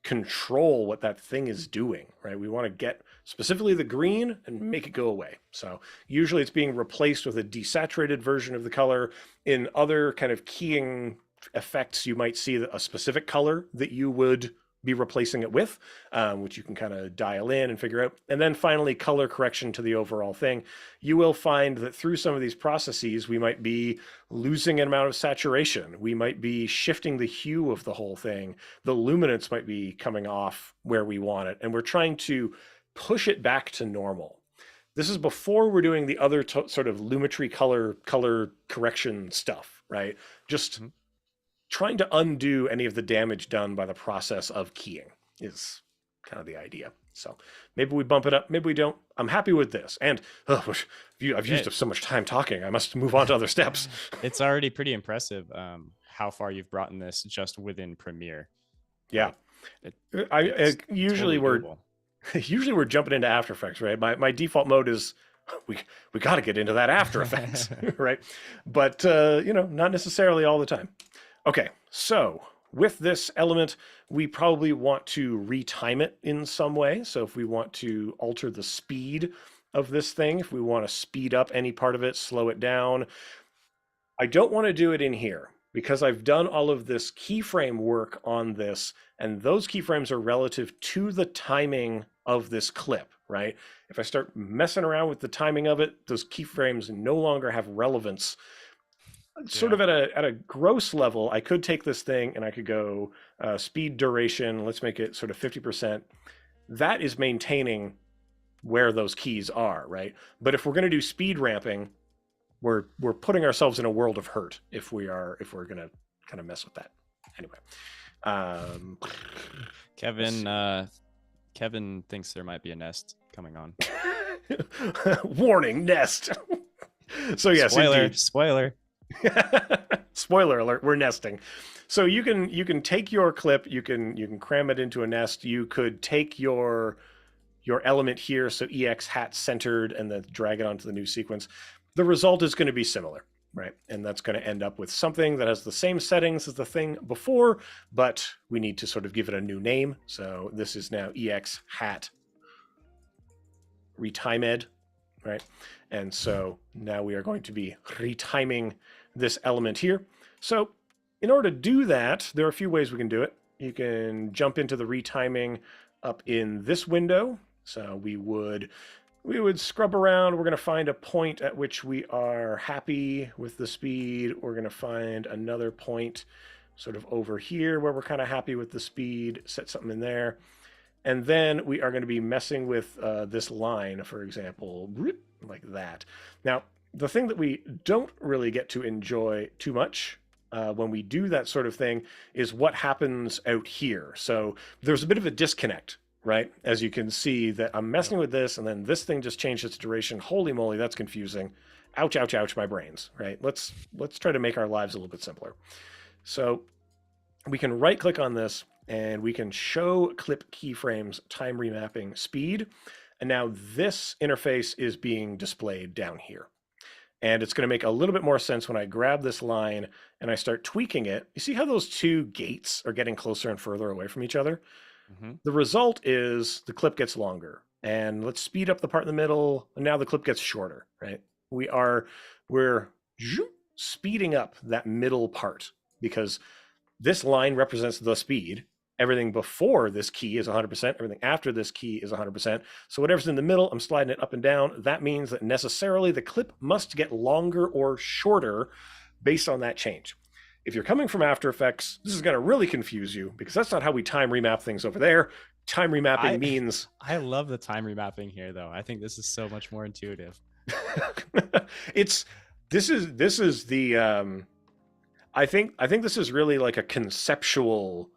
[SPEAKER 2] control what that thing is doing, right? We want to get specifically the green and make it go away. So usually it's being replaced with a desaturated version of the color. In other kind of keying effects, you might see a specific color that you would be replacing it with, which you can kind of dial in and figure out. And then finally, color correction to the overall thing. You will find that through some of these processes, we might be losing an amount of saturation. We might be shifting the hue of the whole thing. The luminance might be coming off where we want it. And we're trying to push it back to normal. This is before we're doing the other sort of lumetri color correction stuff, right? Just trying to undo any of the damage done by the process of keying is kind of the idea. So maybe we bump it up, maybe we don't. I'm happy with this. And I've used up so much time talking. I must move on to other steps.
[SPEAKER 1] It's already pretty impressive how far you've brought in this just within Premiere.
[SPEAKER 2] Yeah. Usually we're jumping into After Effects, right? My default mode is we got to get into that After Effects, right? But not necessarily all the time. Okay, so with this element, we probably want to retime it in some way. So if we want to alter the speed of this thing, if we want to speed up any part of it, slow it down, I don't want to do it in here. because I've done all of this keyframe work on this, and those keyframes are relative to the timing of this clip, right? If I start messing around with the timing of it, those keyframes no longer have relevance. Sort of at a gross level, I could take this thing and I could go speed duration, let's make it sort of 50%. That is maintaining where those keys are, right? But if we're going to do speed ramping, we're putting ourselves in a world of hurt if we're going to kind of mess with that. Anyway,
[SPEAKER 1] Kevin thinks there might be a nest coming on.
[SPEAKER 2] Warning, nest. So yes,
[SPEAKER 1] spoiler.
[SPEAKER 2] Spoiler alert, we're nesting. So you can take your clip, you can cram it into a nest. You could take your element here, so EX hat centered, and then drag it onto the new sequence. The result is going to be similar, right? And that's going to end up with something that has the same settings as the thing before, but we need to sort of give it a new name. So this is now EX hat retimed, right? And so now we are going to be retiming this element here. So in order to do that, there are a few ways we can do it. You can jump into the retiming up in this window. So we would scrub around. We're going to find a point at which we are happy with the speed. We're going to find another point sort of over here where we're kind of happy with the speed, set something in there. And then we are going to be messing with this line, for example, like that. Now, the thing that we don't really get to enjoy too much when we do that sort of thing is what happens out here. So there's a bit of a disconnect, right? As you can see that I'm messing with this, and then this thing just changed its duration. Holy moly, that's confusing. Ouch, ouch, ouch, my brains, right? Let's try to make our lives a little bit simpler. So we can right click on this, and we can show clip keyframes time remapping speed. And now this interface is being displayed down here. And it's going to make a little bit more sense when I grab this line and I start tweaking it. You see how those two gates are getting closer and further away from each other? Mm-hmm. The result is the clip gets longer. And let's speed up the part in the middle. And now the clip gets shorter, right? We're speeding up that middle part because this line represents the speed. Everything before this key is 100%. Everything after this key is 100%. So whatever's in the middle, I'm sliding it up and down. That means that necessarily the clip must get longer or shorter based on that change. If you're coming from After Effects, this is going to really confuse you because that's not how we time remap things over there. Time remapping means...
[SPEAKER 1] I love the time remapping here, though. I think this is so much more intuitive.
[SPEAKER 2] This is the... I think this is really like a conceptual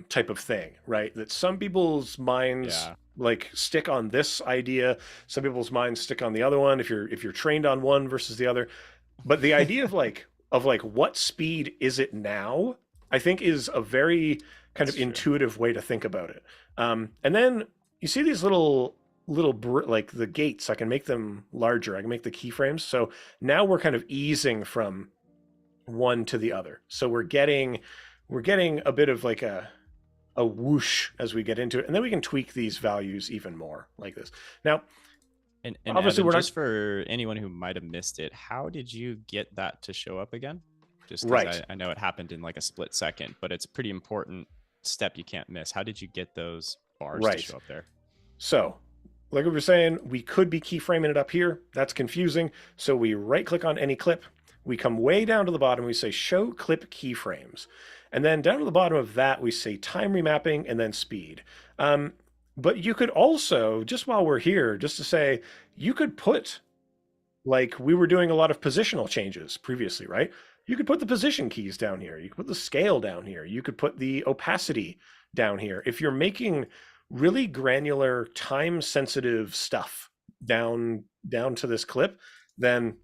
[SPEAKER 2] type of thing, right? That some people's minds like stick on this idea, some people's minds stick on the other one if you're trained on one versus the other. But the idea of like what speed is it now, I think is a very kind of intuitive way to think about it. And then you see these little like the gates, I can make them larger. I can make the keyframes. So now we're kind of easing from one to the other. So we're getting a bit of like a whoosh as we get into it. And then we can tweak these values even more like this. Now,
[SPEAKER 1] and obviously Evan, just for anyone who might have missed it, how did you get that to show up again? Just because I know it happened in like a split second, but it's a pretty important step you can't miss. How did you get those bars to show up there?
[SPEAKER 2] So like we were saying, we could be keyframing it up here. That's confusing. So we right click on any clip. We come way down to the bottom. We say show clip keyframes. And then down to the bottom of that, we say time remapping and then speed. But you could also, just while we're here, just to say, you could put, like we were doing a lot of positional changes previously, right? You could put the position keys down here. You could put the scale down here. You could put the opacity down here. If you're making really granular, time-sensitive stuff down to this clip, then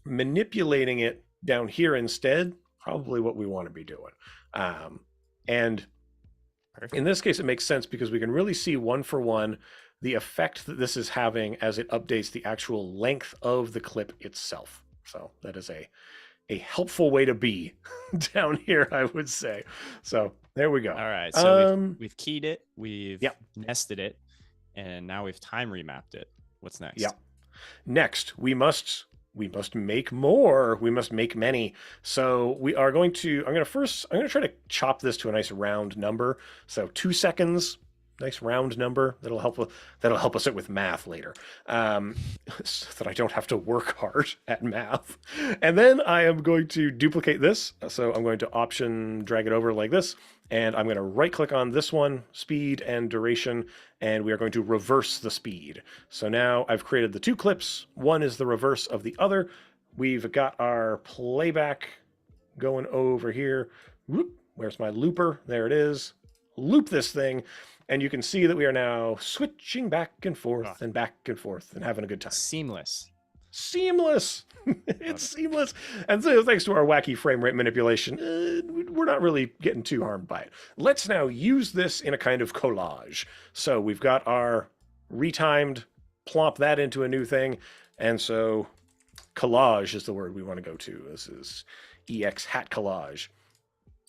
[SPEAKER 2] manipulating it down here instead, probably what we want to be doing. And in this case, it makes sense because we can really see one for one the effect that this is having as it updates the actual length of the clip itself. So that is a helpful way to be down here, I would say. So there we go.
[SPEAKER 1] All right. So we've keyed it, we've nested it, and now we've time remapped it. What's next?
[SPEAKER 2] Yeah. Next, we must we must make more. We must make many. So we are going to, I'm going to try to chop this to a nice round number. So 2 seconds, nice round number. That'll help us out with math later, so that I don't have to work hard at math. And then I am going to duplicate this. So I'm going to option drag it over like this. And I'm going to right click on this one, speed and duration, and we are going to reverse the speed. So now I've created the 2 clips. One is the reverse of the other. We've got our playback going over here. Whoop, where's my looper? There it is. Loop this thing. And you can see that we are now switching back and forth and having a good time.
[SPEAKER 1] Seamless.
[SPEAKER 2] Seamless. It's seamless. And so thanks to our wacky frame rate manipulation, we're not really getting too harmed by it. Let's now use this in a kind of collage. So we've got our retimed, plop that into a new thing. And so collage is the word we want to go to. This is EX hat collage.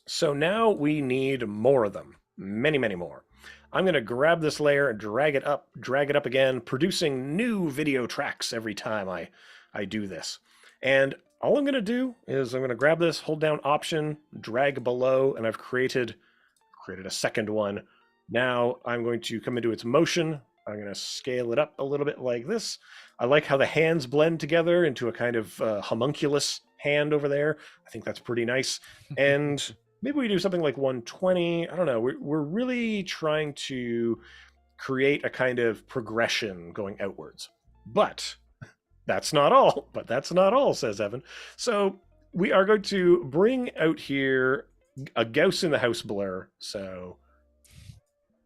[SPEAKER 2] So now we need more of them. Many, many more. I'm going to grab this layer and drag it up again, producing new video tracks every time I do this. And all I'm going to do is I'm going to grab this, hold down Option, drag below, and I've created a second one. Now I'm going to come into its motion. I'm going to scale it up a little bit like this. I like how the hands blend together into a kind of homunculus hand over there. I think that's pretty nice. And maybe we do something like 120. I don't know. We're really trying to create a kind of progression going outwards. But that's not all, says Evan. So we are going to bring out here a Gauss in the house blur. So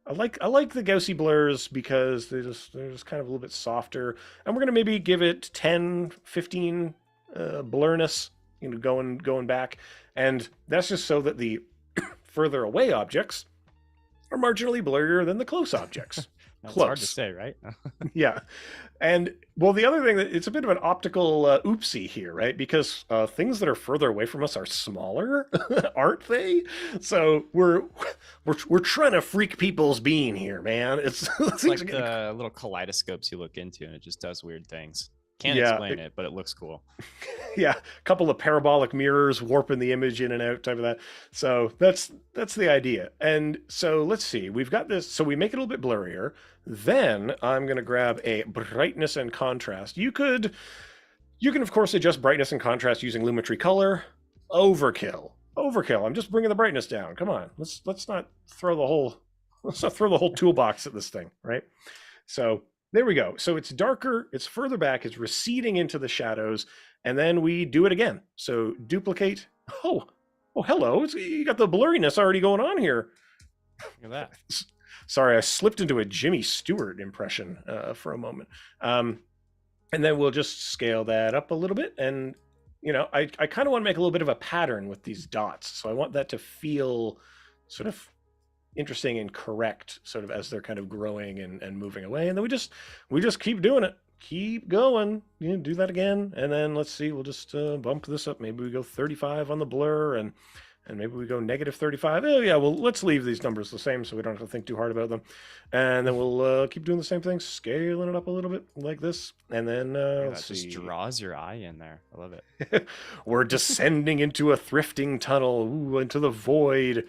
[SPEAKER 2] I like the Gaussy blurs because they're just kind of a little bit softer. And we're going to maybe give it 10, 15 blurriness, going back. And that's just so that the further away objects are marginally blurrier than the close objects.
[SPEAKER 1] That's hard to say, right?
[SPEAKER 2] Yeah. And well, the other thing, that it's a bit of an optical oopsie here, right? Because things that are further away from us are smaller, aren't they? So we're trying to freak people's bean here, man. It's
[SPEAKER 1] like the little kaleidoscopes you look into, and it just does weird things. Can't explain it, but it looks cool. Yeah, a couple of parabolic mirrors warping the image in and out, type of that. So that's the idea. And so let's see, we've got this. So we make it a little bit blurrier. Then I'm going to grab a brightness and contrast. You can of course adjust brightness and contrast using lumetri color. Overkill. I'm just bringing the brightness down. Come on, let's not throw the whole toolbox at this thing, right? So there we go. So it's darker, it's further back, it's receding into the shadows, and then we do it again. So duplicate. Oh, hello. You got the blurriness already going on here. Look at that.
[SPEAKER 2] Sorry, I slipped into a Jimmy Stewart impression for a moment. And then we'll just scale that up a little bit. And, I kind of want to make a little bit of a pattern with these dots. So I want that to feel sort of interesting and correct, sort of as they're kind of growing and moving away. And then we just keep doing it. Keep going. Do that again. And then let's see, we'll just bump this up. Maybe we go 35 on the blur and maybe we go negative 35. Oh yeah, well, let's leave these numbers the same so we don't have to think too hard about them. And then we'll keep doing the same thing, scaling it up a little bit like this. And then let's see.
[SPEAKER 1] Just draws your eye in there. I love it.
[SPEAKER 2] We're descending into a thrifting tunnel, into the void.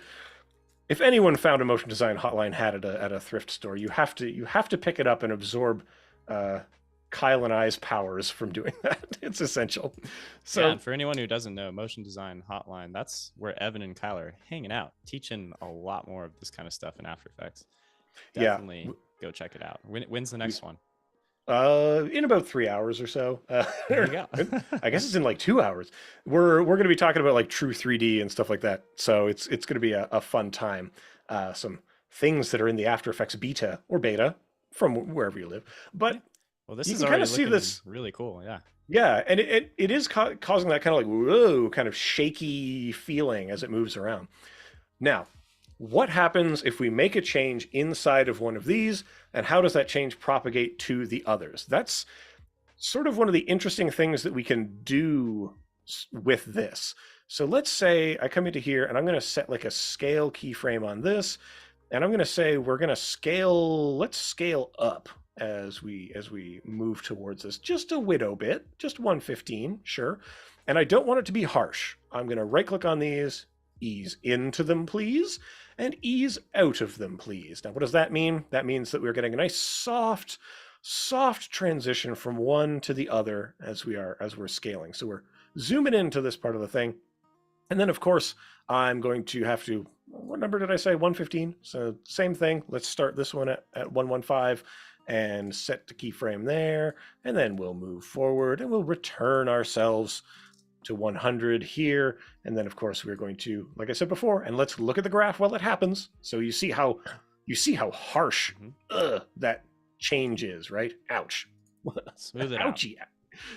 [SPEAKER 2] If anyone found a motion design hotline hat at a thrift store, you have to pick it up and absorb Kyle and I's powers from doing that. It's essential. So
[SPEAKER 1] yeah, and for anyone who doesn't know, motion design hotline, that's where Evan and Kyle are hanging out, teaching a lot more of this kind of stuff in After Effects. Definitely go check it out. When's the next one?
[SPEAKER 2] In about 3 hours or so.
[SPEAKER 1] There you go.
[SPEAKER 2] I guess it's in like 2 hours. We're going to be talking about like true 3D and stuff like that. So it's going to be a fun time. Some things that are in the After Effects beta or beta from wherever you live. But
[SPEAKER 1] well, this
[SPEAKER 2] you
[SPEAKER 1] is
[SPEAKER 2] can
[SPEAKER 1] already
[SPEAKER 2] kind of see this
[SPEAKER 1] really cool. Yeah.
[SPEAKER 2] Yeah, and it is causing that kind of like whoa, kind of shaky feeling as it moves around. Now, what happens if we make a change inside of one of these, and how does that change propagate to the others? That's sort of one of the interesting things that we can do with this. So let's say I come into here and I'm going to set like a scale keyframe on this, and I'm going to say we're going to scale, let's scale up. as we move towards this, just a widow bit, just 115, sure. And I don't want it to be harsh. I'm going to right click on these, ease into them, please, and ease out of them, please. Now, what does that mean? That means that we're getting a nice soft transition from one to the other as we're scaling. So we're zooming into this part of the thing. And then, of course, I'm going to have to, what number did I say? 115. So same thing. Let's start this one at 115 and set the keyframe there. And then we'll move forward and we'll return ourselves to 100 here. And then, of course, we're going to, like I said before, and let's look at the graph while it happens. So you see how harsh that change is, right? Ouch.
[SPEAKER 1] Smooth it
[SPEAKER 2] Ouchie.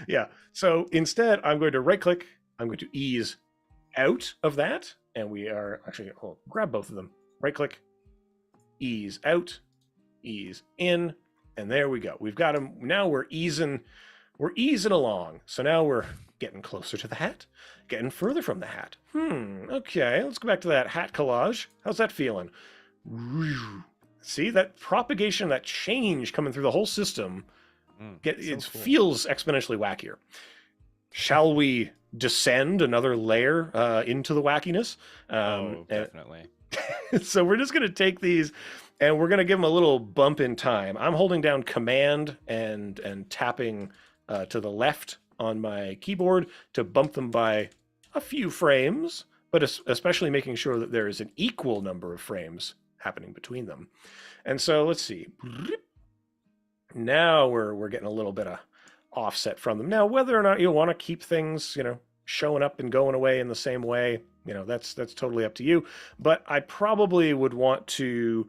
[SPEAKER 2] Yeah. So instead, I'm going to right click. I'm going to ease out of that. And we are actually, grab both of them. Right click, ease out, ease in. And there we go. We've got them. Now we're easing along. So now we're getting closer to the hat, getting further from the hat. Okay, let's go back to that hat collage. How's that feeling? See that propagation, that change coming through the whole system. It feels exponentially wackier. Shall we descend another layer into the wackiness?
[SPEAKER 1] Definitely.
[SPEAKER 2] So we're just going to take these and we're going to give them a little bump in time. I'm holding down Command and tapping to the left on my keyboard to bump them by a few frames, but especially making sure that there is an equal number of frames happening between them. And so let's see. Now we're getting a little bit of offset from them. Now, whether or not you want to keep things, showing up and going away in the same way, that's totally up to you. But I probably would want to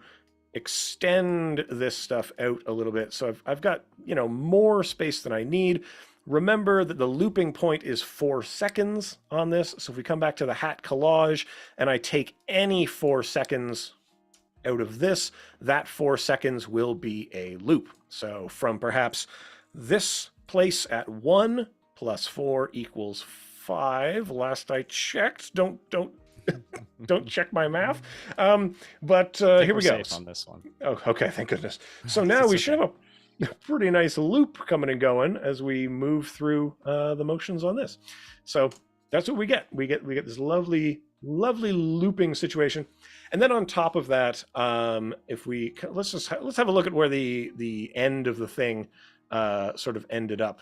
[SPEAKER 2] extend this stuff out a little bit. So I've got, more space than I need. Remember that the looping point is 4 seconds on this. So if we come back to the hat collage and I take any 4 seconds out of this, that 4 seconds will be a loop. So from perhaps this place at 1 plus 4 equals 5. Last I checked. Don't check my math. But here we go.
[SPEAKER 1] Safe on this one.
[SPEAKER 2] Oh, okay. Thank goodness. So now we should have a pretty nice loop coming and going as we move through the motions on this. So that's what we get. We get this lovely looping situation. And then on top of that, if we let's have a look at where the end of the thing sort of ended up.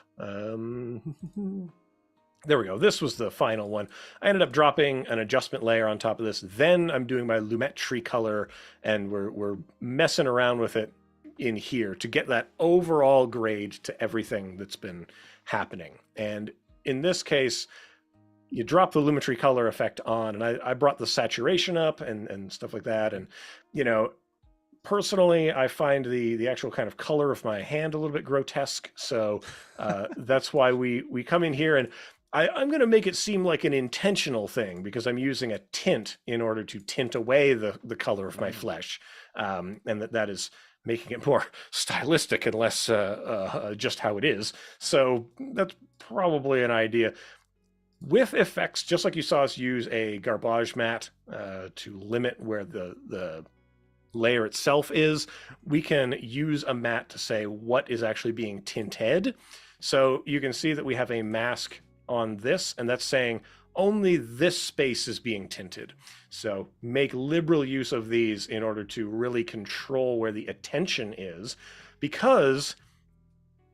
[SPEAKER 2] There we go. This was the final one. I ended up dropping an adjustment layer on top of this. Then I'm doing my lumetri color, and we're messing around with it in here to get that overall grade to everything that's been happening. And in this case, you drop the lumetri color effect on, and I brought the saturation up and stuff like that. And, personally, I find the actual kind of color of my hand a little bit grotesque. So that's why we come in here, and I'm going to make it seem like an intentional thing because I'm using a tint in order to tint away the color of my flesh. And that is making it more stylistic and less just how it is. So that's probably an idea. With effects, just like you saw us use a garbage matte to limit where the layer itself is, we can use a matte to say what is actually being tinted. So you can see that we have a mask on this, and that's saying only this space is being tinted. So make liberal use of these in order to really control where the attention is, because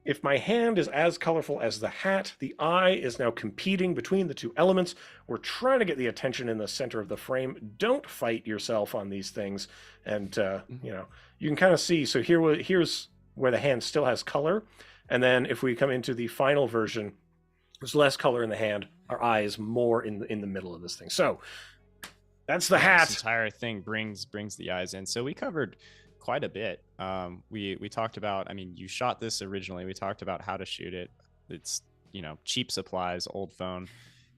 [SPEAKER 2] if my hand is as colorful as the hat, the eye is now competing between the two elements. We're trying to get the attention in the center of the frame. Don't fight yourself on these things. And, you can kind of see, so here's where the hand still has color. And then if we come into the final version, there's less color in the hand. Our eye is more in the middle of this thing. So that's the hat.
[SPEAKER 1] This entire thing brings the eyes in. So we covered quite a bit. We talked about, you shot this originally. We talked about how to shoot it. It's, cheap supplies, old phone.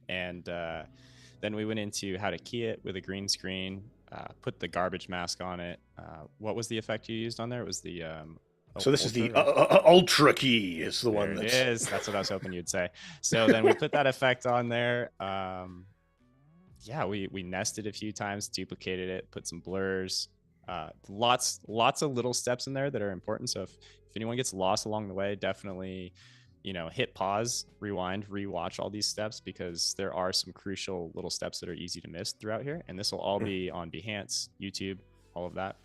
[SPEAKER 1] And then we went into how to key it with a green screen, put the garbage mask on it. What was the effect you used on there? It was the
[SPEAKER 2] so this ultra, is the ultra key is the one
[SPEAKER 1] that is. That's what I was hoping you'd say. So then we put that effect on there. We nested a few times, duplicated it, put some blurs. Lots of little steps in there that are important. So if anyone gets lost along the way, definitely, hit pause, rewind, rewatch all these steps, because there are some crucial little steps that are easy to miss throughout here. And this will all be on Behance, YouTube, all of that.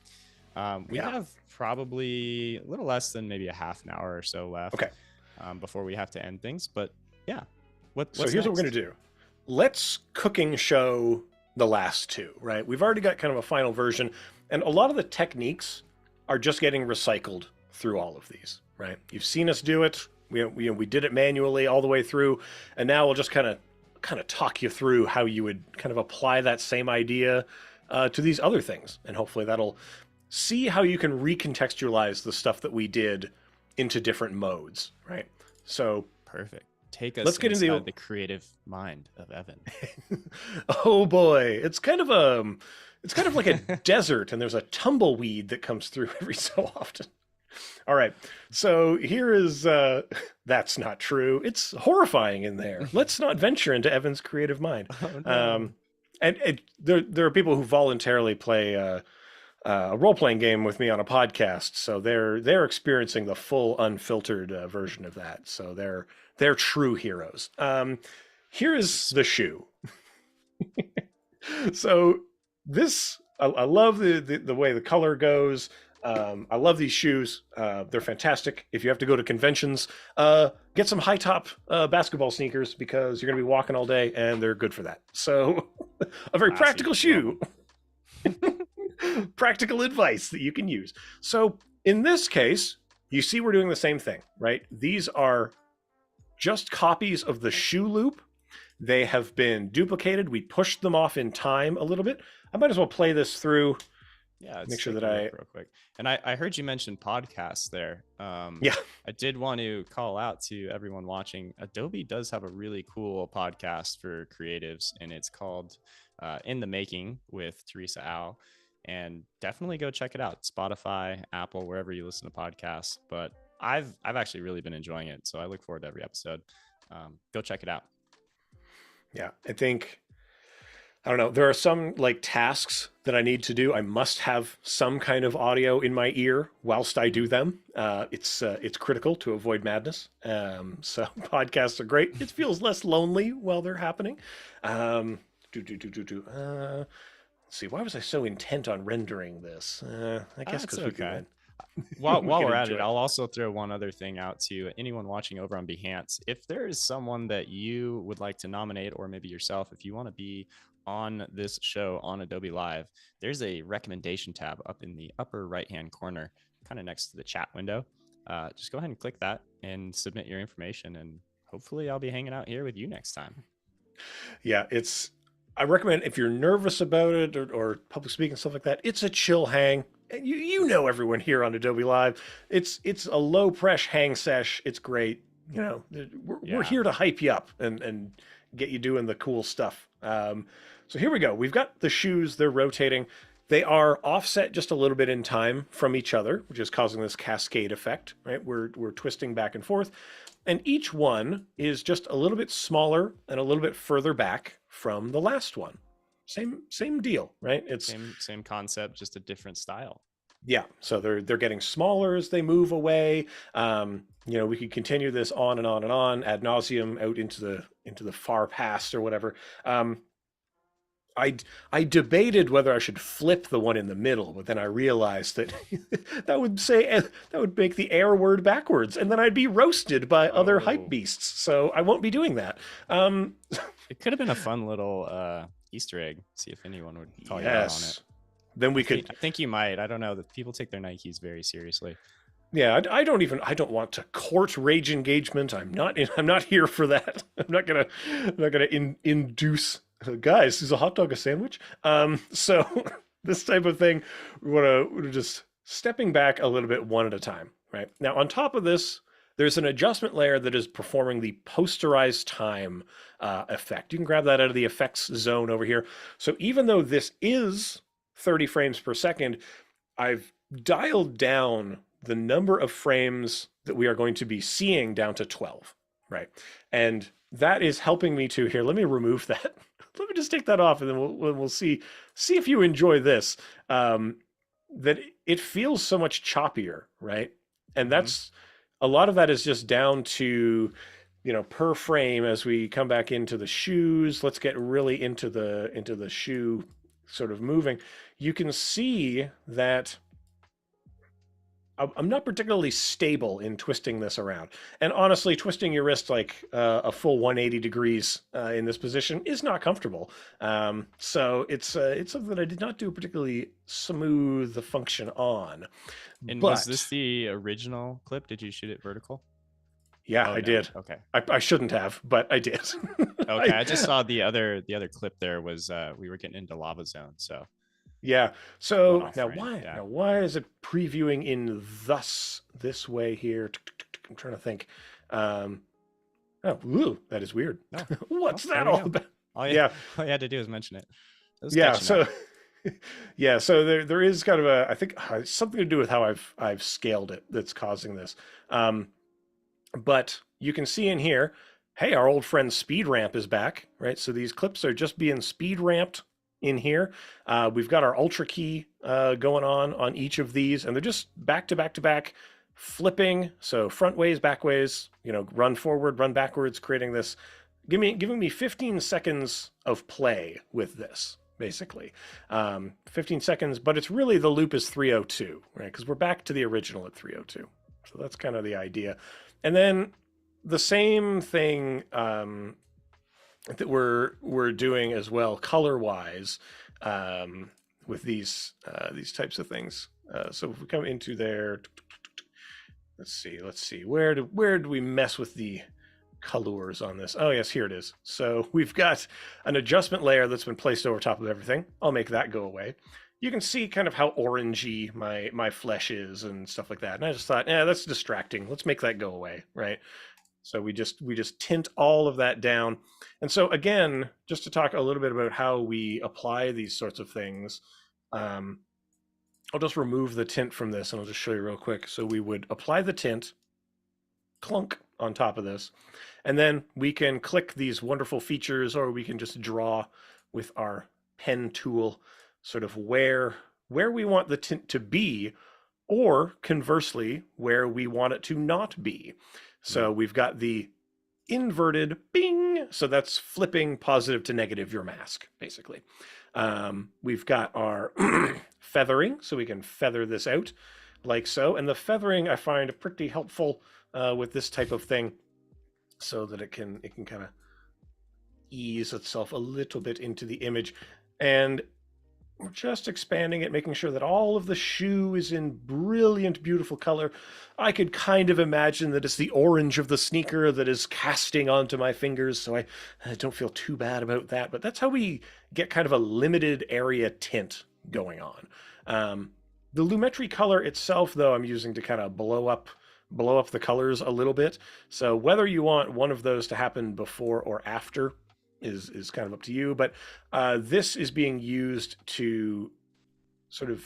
[SPEAKER 1] We have probably a little less than maybe a half an hour or so left before we have to end things. But yeah,
[SPEAKER 2] so here's what we're going to do. Let's cooking show the last two, right? We've already got kind of a final version, and a lot of the techniques are just getting recycled through all of these, right? You've seen us do it. We did it manually all the way through, and now we'll just kind of talk you through how you would kind of apply that same idea to these other things, and hopefully that'll see how you can recontextualize the stuff that we did into different modes, right? So
[SPEAKER 1] perfect. Take us
[SPEAKER 2] let's get into
[SPEAKER 1] the creative mind of Evan.
[SPEAKER 2] Oh boy, it's kind of like a desert, and there's a tumbleweed that comes through every so often. All right, so here is that's not true. It's horrifying in there. Let's not venture into Evan's creative mind.
[SPEAKER 1] Oh, no.
[SPEAKER 2] And there are people who voluntarily play a role-playing game with me on a podcast, so they're experiencing the full unfiltered version of that. So they're true heroes. Here is the shoe. So this, I love the way the color goes. I love these shoes. They're fantastic. If you have to go to conventions, get some high top basketball sneakers, because you're going to be walking all day, and they're good for that. So a very practical shoe. Practical advice that you can use. So in this case, you see we're doing the same thing, right? These are just copies of the shoe loop. They have been duplicated. We pushed them off in time a little bit. I might as well play this through.
[SPEAKER 1] Yeah,
[SPEAKER 2] make sure that
[SPEAKER 1] real quick. And I heard you mention podcasts there.
[SPEAKER 2] Yeah,
[SPEAKER 1] I did want to call out to everyone watching. Adobe does have a really cool podcast for creatives, and it's called In the Making with Teresa Au. And definitely go check it out. Spotify, Apple, wherever you listen to podcasts. But I've actually really been enjoying it, so I look forward to every episode. Go check it out.
[SPEAKER 2] Yeah, I don't know. There are some like tasks that I need to do. I must have some kind of audio in my ear whilst I do them. It's critical to avoid madness. So podcasts are great. It feels less lonely while they're happening. Let's see, why was I so intent on rendering this? I guess because we could.
[SPEAKER 1] While we're at it, I'll also throw one other thing out to anyone watching over on Behance. If there is someone that you would like to nominate, or maybe yourself, if you want to be on this show on Adobe Live, there's a recommendation tab up in the upper right-hand corner, kind of next to the chat window. Just go ahead and click that and submit your information, and hopefully I'll be hanging out here with you next time. Yeah,
[SPEAKER 2] I recommend, if you're nervous about it or public speaking, stuff like that, it's a chill hang. You know everyone here on Adobe Live. It's a low press hang sesh. It's great. We're here to hype you up and get you doing the cool stuff. So here we go. We've got the shoes. They're rotating. They are offset just a little bit in time from each other, which is causing this cascade effect, right? We're twisting back and forth. And each one is just a little bit smaller and a little bit further back from the last one. Same deal, right? It's
[SPEAKER 1] same concept, just a different style.
[SPEAKER 2] Yeah, so they're getting smaller as they move away. We could continue this on and on and on ad nauseum out into the far past or whatever. I debated whether I should flip the one in the middle, but then I realized that that would make the air word backwards, and then I'd be roasted by other hype beasts. So I won't be doing that.
[SPEAKER 1] It could have been a fun little Easter egg. See if anyone would call you out on it.
[SPEAKER 2] Then we could.
[SPEAKER 1] I think you might. I don't know. That people take their Nikes very seriously.
[SPEAKER 2] Yeah, I don't want to court rage engagement. I'm not here for that. I'm not gonna induce. Guys, is a hot dog a sandwich? So this type of thing, we're just stepping back a little bit one at a time, right? Now, on top of this, there's an adjustment layer that is performing the posterized time effect. You can grab that out of the effects zone over here. So even though this is 30 frames per second, I've dialed down the number of frames that we are going to be seeing down to 12, right? And that is helping me to, here, let me remove that. Let me just take that off, and then we'll see if you enjoy this. that it feels so much choppier, right? And
[SPEAKER 1] Mm-hmm.
[SPEAKER 2] that's a lot of that is just down to, per frame. As we come back into the shoes, let's get really into the shoe sort of moving. You can see that I'm not particularly stable in twisting this around. And honestly, twisting your wrist like a full 180 degrees in this position is not comfortable. So it's something that I did not do a particularly smooth the function on.
[SPEAKER 1] And was this
[SPEAKER 2] But
[SPEAKER 1] the original clip? Did you shoot it vertical?
[SPEAKER 2] yeah,
[SPEAKER 1] Oh
[SPEAKER 2] I
[SPEAKER 1] no.
[SPEAKER 2] did.
[SPEAKER 1] Okay.
[SPEAKER 2] I shouldn't have, but I did.
[SPEAKER 1] Okay. I just saw the other clip there was we were getting into lava zone, so
[SPEAKER 2] Yeah.
[SPEAKER 1] going
[SPEAKER 2] So
[SPEAKER 1] off
[SPEAKER 2] now
[SPEAKER 1] frame.
[SPEAKER 2] why?
[SPEAKER 1] Yeah.
[SPEAKER 2] Now why is it previewing in this way here? I'm trying to think. Oh, ooh, that is weird.
[SPEAKER 1] No.
[SPEAKER 2] What's
[SPEAKER 1] Well,
[SPEAKER 2] that
[SPEAKER 1] there you
[SPEAKER 2] all
[SPEAKER 1] go.
[SPEAKER 2] about?
[SPEAKER 1] All
[SPEAKER 2] Yeah.
[SPEAKER 1] all you had to do was mention it. It was
[SPEAKER 2] Yeah.
[SPEAKER 1] catching
[SPEAKER 2] So
[SPEAKER 1] up.
[SPEAKER 2] yeah. So there is kind of I think something to do with how I've scaled it that's causing this. But you can see in here, hey, our old friend speed ramp is back, right? So these clips are just being speed ramped in here. We've got our ultra key going on each of these, and they're just back to back to back flipping. So front ways, back ways, run forward, run backwards, creating this, giving me 15 seconds of play with this, basically. 15 seconds, but it's really the loop is 302, right? Because we're back to the original at 302. So that's kind of the idea. And then the same thing that we're doing as well, color wise, with these types of things. So if we come into there, let's see, where do we mess with the colors on this? Oh yes, here it is. So we've got an adjustment layer that's been placed over top of everything. I'll make that go away. You can see kind of how orangey my flesh is and stuff like that. And I just thought, that's distracting. Let's make that go away, right? So we just tint all of that down. And so again, just to talk a little bit about how we apply these sorts of things, I'll just remove the tint from this and I'll just show you real quick. So we would apply the tint, clunk on top of this, and then we can click these wonderful features, or we can just draw with our pen tool sort of where we want the tint to be, or conversely, where we want it to not be. So we've got the inverted bing. So that's flipping positive to negative your mask, basically. We've got our feathering, so we can feather this out like so. And the feathering I find pretty helpful with this type of thing, so that it can kind of ease itself a little bit into the image. And we're just expanding it, making sure that all of the shoe is in brilliant, beautiful color. I could kind of imagine that it's the orange of the sneaker that is casting onto my fingers, so I don't feel too bad about that. But that's how we get kind of a limited area tint going on. The lumetri color itself, though, I'm using to kind of blow up the colors a little bit. So whether you want one of those to happen before or after is kind of up to you, but this is being used to sort of,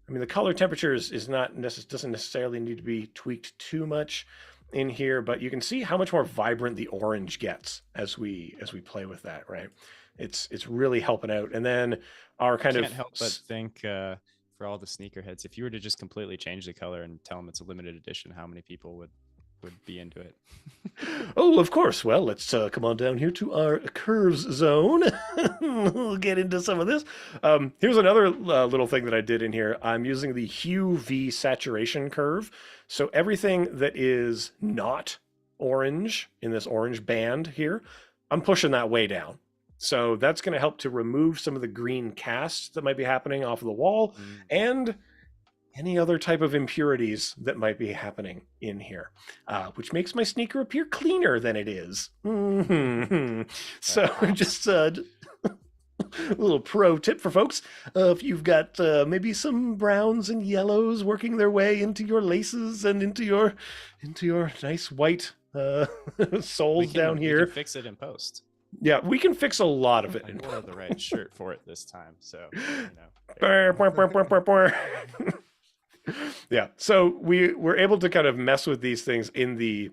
[SPEAKER 2] the color temperature is not doesn't necessarily need to be tweaked too much in here, but you can see how much more vibrant the orange gets as we play with that, right? It's really helping out. And then our kind of
[SPEAKER 1] can't help but think for all the sneakerheads, if you were to just completely change the color and tell them it's a limited edition, how many people would be into it?
[SPEAKER 2] Oh, of course. Well, let's come on down here to our curves zone. We'll get into some of this. Here's another little thing that I did in here. I'm using the hue V saturation curve. So everything that is not orange in this orange band here, I'm pushing that way down. So that's going to help to remove some of the green cast that might be happening off of the wall, and any other type of impurities that might be happening in here, which makes my sneaker appear cleaner than it is. So just a little pro tip for folks. If you've got maybe some browns and yellows working their way into your laces and into your nice white soles down here.
[SPEAKER 1] We can fix it in post.
[SPEAKER 2] Yeah, we can fix a lot of it.
[SPEAKER 1] I wore the right shirt for it this time, so
[SPEAKER 2] yeah, so we're able to kind of mess with these things in the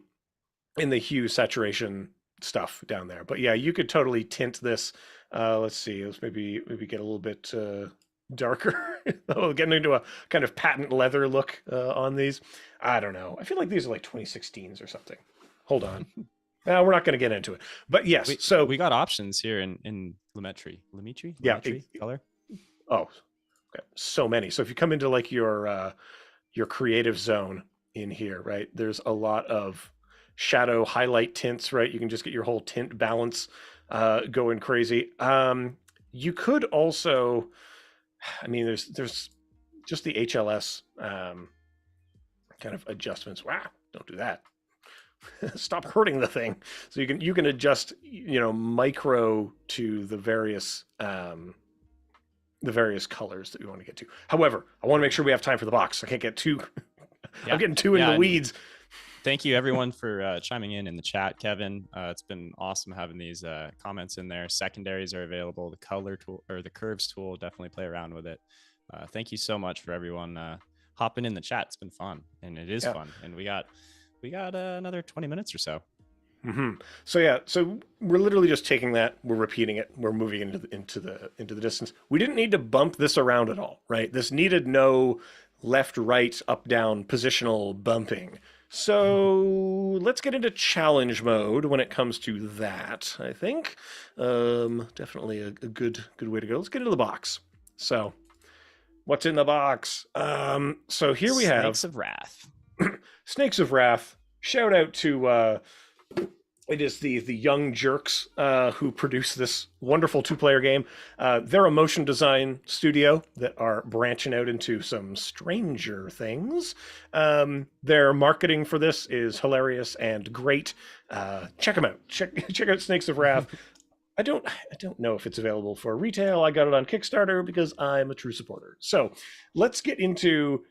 [SPEAKER 2] hue saturation stuff down there. But yeah, you could totally tint this. Let's see, let's maybe get a little bit darker. Oh, getting into a kind of patent leather look on these. I don't know. I feel like these are like 2016s or something. Hold on. Now we're not going to get into it. But yes, so
[SPEAKER 1] we got options here in lumetri.
[SPEAKER 2] Yeah.
[SPEAKER 1] Color.
[SPEAKER 2] Oh, okay. So many. So if you come into like your creative zone in here, right? There's a lot of shadow highlight tints, right? You can just get your whole tint balance going crazy. You could also, I mean, there's just the HLS kind of adjustments. Wow, don't do that. Stop hurting the thing. So you can adjust, micro to the various colors that we want to get to. However, I want to make sure we have time for the box. I can't get too. I'm getting too into the weeds.
[SPEAKER 1] Thank you everyone for chiming in the chat, Kevin. It's been awesome having these comments in there. Secondaries are available. The color tool or the curves tool, definitely play around with it. Thank you so much for everyone hopping in the chat. It's been fun, and it is fun. And we got another 20 minutes or so.
[SPEAKER 2] Mm-hmm. So we're literally just taking that, we're repeating it, we're moving into the distance. We didn't need to bump this around at all, right? This needed no left, right, up, down, positional bumping. So let's get into challenge mode when it comes to that, I think. Definitely a good way to go. Let's get into the box. So what's in the box? So here we have
[SPEAKER 1] Snakes of Wrath.
[SPEAKER 2] Snakes of Wrath. Shout out to it is the Young Jerks who produce this wonderful two-player game. They're a motion design studio that are branching out into some stranger things. Their marketing for this is hilarious and great. Check them out. Check out Snakes of Wrath. I don't know if it's available for retail. I got it on Kickstarter because I'm a true supporter. So let's get into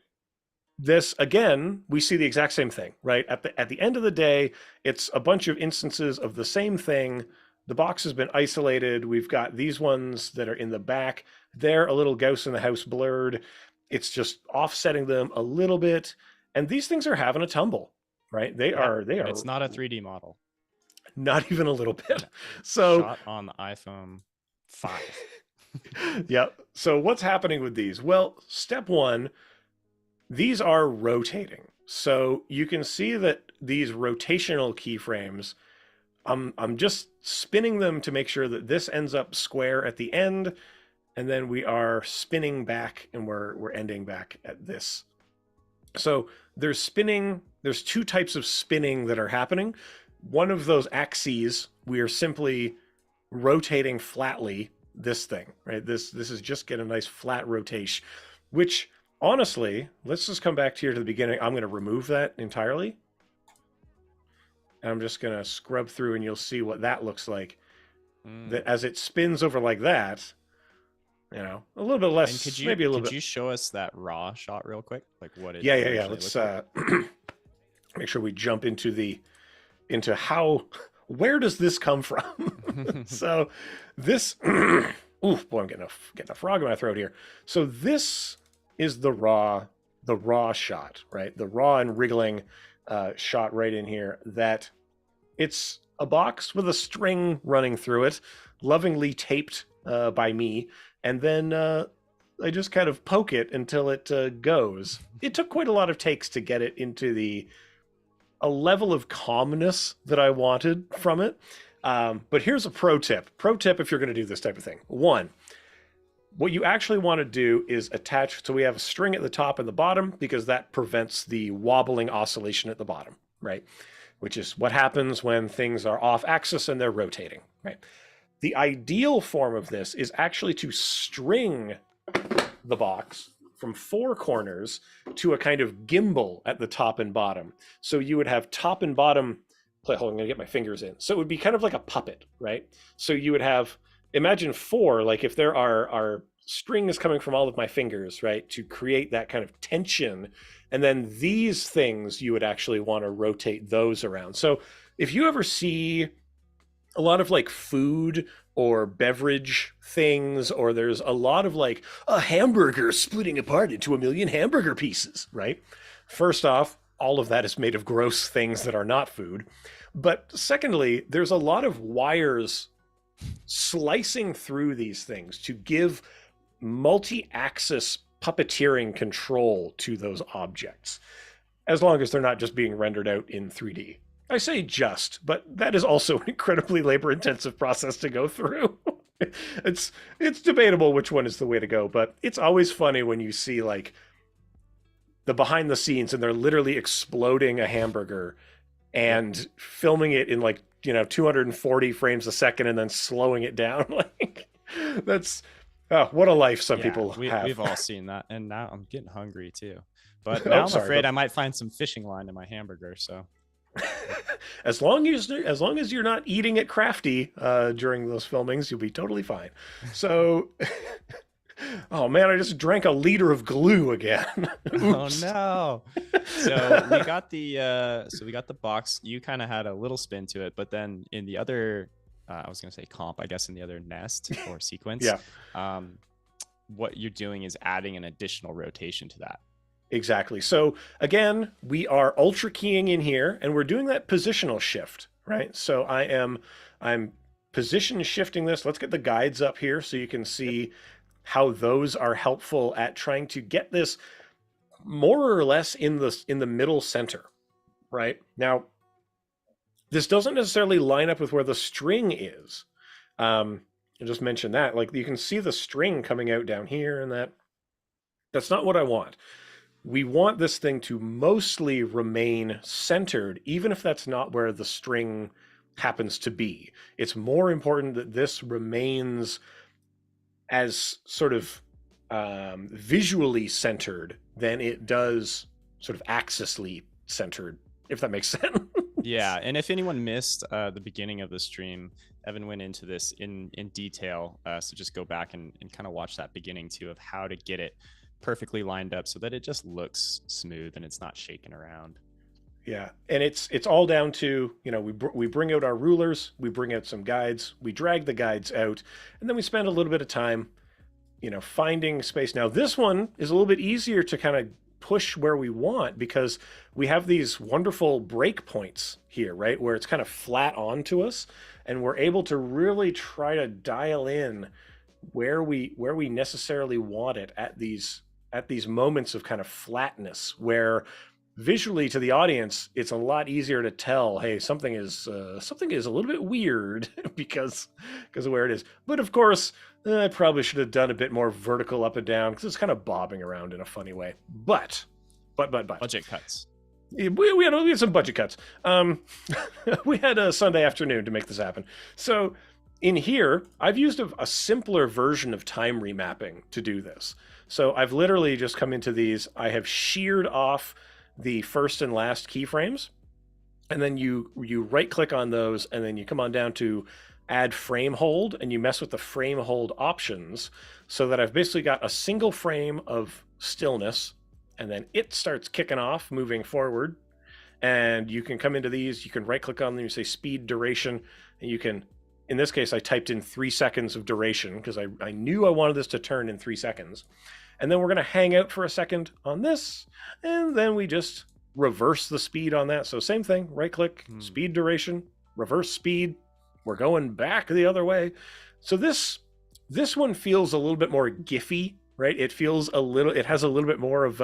[SPEAKER 2] this. Again, we see the exact same thing, right? At the end of the day, it's a bunch of instances of the same thing. The box has been isolated. We've got these ones that are in the back. They're a little Gauss in the House blurred. It's just offsetting them a little bit. And these things are having a tumble, right? They are.
[SPEAKER 1] It's not a 3D model.
[SPEAKER 2] Not even a little bit. So
[SPEAKER 1] shot on the iPhone 5.
[SPEAKER 2] Yeah. So what's happening with these? Well, step one, these are rotating. So you can see that these rotational keyframes, I'm just spinning them to make sure that this ends up square at the end, and then we are spinning back and we're ending back at this. So there's two types of spinning that are happening. One of those axes, we are simply rotating flatly this thing, right? This is just get a nice flat rotation, which honestly, let's just come back here to the beginning. I'm going to remove that entirely. And I'm just going to scrub through and you'll see what that looks like. That as it spins over like that, a little bit less, maybe a little bit.
[SPEAKER 1] Could you show us that raw shot real quick? Like what it
[SPEAKER 2] Yeah. Let's make sure we jump into where does this come from? So this, boy, I'm getting a frog in my throat here. So this is the raw shot, right? The raw and wriggling shot right in here. That it's a box with a string running through it, lovingly taped by me, and then I just kind of poke it until it goes. It took quite a lot of takes to get it into a level of calmness that I wanted from it. But here's a pro tip. Pro tip if you're going to do this type of thing. One, what you actually want to do is attach, so we have a string at the top and the bottom because that prevents the wobbling oscillation at the bottom, right? Which is what happens when things are off axis and they're rotating, right? The ideal form of this is actually to string the box from four corners to a kind of gimbal at the top and bottom. So you would have top and bottom, hold on, I'm gonna get my fingers in. So it would be kind of like a puppet, right? So you would have, imagine four, like if there are strings coming from all of my fingers, right? To create that kind of tension. And then these things, you would actually wanna rotate those around. So if you ever see a lot of like food or beverage things, or there's a lot of like a hamburger splitting apart into 1,000,000 hamburger pieces, right? First off, all of that is made of gross things that are not food. But secondly, there's a lot of wires slicing through these things to give multi-axis puppeteering control to those objects, as long as they're not just being rendered out in 3D. I say just, but that is also an incredibly labor-intensive process to go through. it's debatable which one is the way to go, but it's always funny when you see like the behind the scenes and they're literally exploding a hamburger and filming it in like, 240 frames a second and then slowing it down. Like that's what a life some people have.
[SPEAKER 1] We've all seen that, and now I'm getting hungry too. But now I'm afraid I might find some fishing line in my hamburger. So
[SPEAKER 2] as long as you're not eating it crafty during those filmings, you'll be totally fine. So oh man, I just drank a liter of glue again.
[SPEAKER 1] Oh no. So we got the box. You kind of had a little spin to it, but then in the other I was going to say comp, I guess in the other nest or sequence, what you're doing is adding an additional rotation to that.
[SPEAKER 2] Exactly. So again, we are ultra keying in here and we're doing that positional shift, right? So I'm position shifting this. Let's get the guides up here so you can see how those are helpful at trying to get this more or less in the middle center, right? Now, this doesn't necessarily line up with where the string is. I just mentioned that. Like you can see the string coming out down here and that's not what I want. We want this thing to mostly remain centered, even if that's not where the string happens to be. It's more important that this remains as sort of visually centered than it does sort of axisly centered, if that makes sense.
[SPEAKER 1] Yeah, and if anyone missed the beginning of the stream, Evan went into this in detail, so just go back and kind of watch that beginning too of how to get it perfectly lined up so that it just looks smooth and it's not shaking around.
[SPEAKER 2] Yeah, and it's all down to, we bring out our rulers, we bring out some guides, we drag the guides out, and then we spend a little bit of time, finding space. Now, this one is a little bit easier to kind of push where we want because we have these wonderful break points here, right, where it's kind of flat onto us, and we're able to really try to dial in where we necessarily want it at these moments of kind of flatness where visually to the audience, it's a lot easier to tell, hey, something is a little bit weird because of where it is. But of course, I probably should have done a bit more vertical up and down because it's kind of bobbing around in a funny way. But.
[SPEAKER 1] Budget cuts.
[SPEAKER 2] We had some budget cuts. We had a Sunday afternoon to make this happen. So in here, I've used a simpler version of time remapping to do this. So I've literally just come into these. I have sheared off the first and last keyframes, and then you right click on those, and then you come on down to add frame hold, and you mess with the frame hold options so that I've basically got a single frame of stillness, and then it starts kicking off moving forward. And you can come into these, you can right click on them, you say speed duration, and you can, in this case I typed in 3 seconds of duration because I knew I wanted this to turn in 3 seconds. And then we're going to hang out for a second on this, and then we just reverse the speed on that. So same thing, right click, speed duration, reverse speed. We're going back the other way. So this one feels a little bit more Giphy, right? It has a little bit more of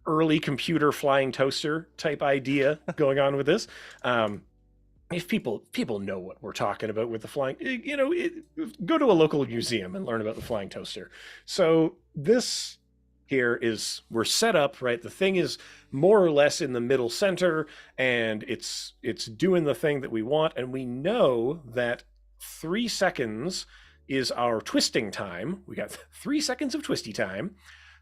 [SPEAKER 2] early computer flying toaster type idea going on with this. If people know what we're talking about with the flying, go to a local museum and learn about the flying toaster. So this here is, we're set up, right? The thing is more or less in the middle center, and it's doing the thing that we want. And we know that 3 seconds is our twisting time. We got 3 seconds of twisty time.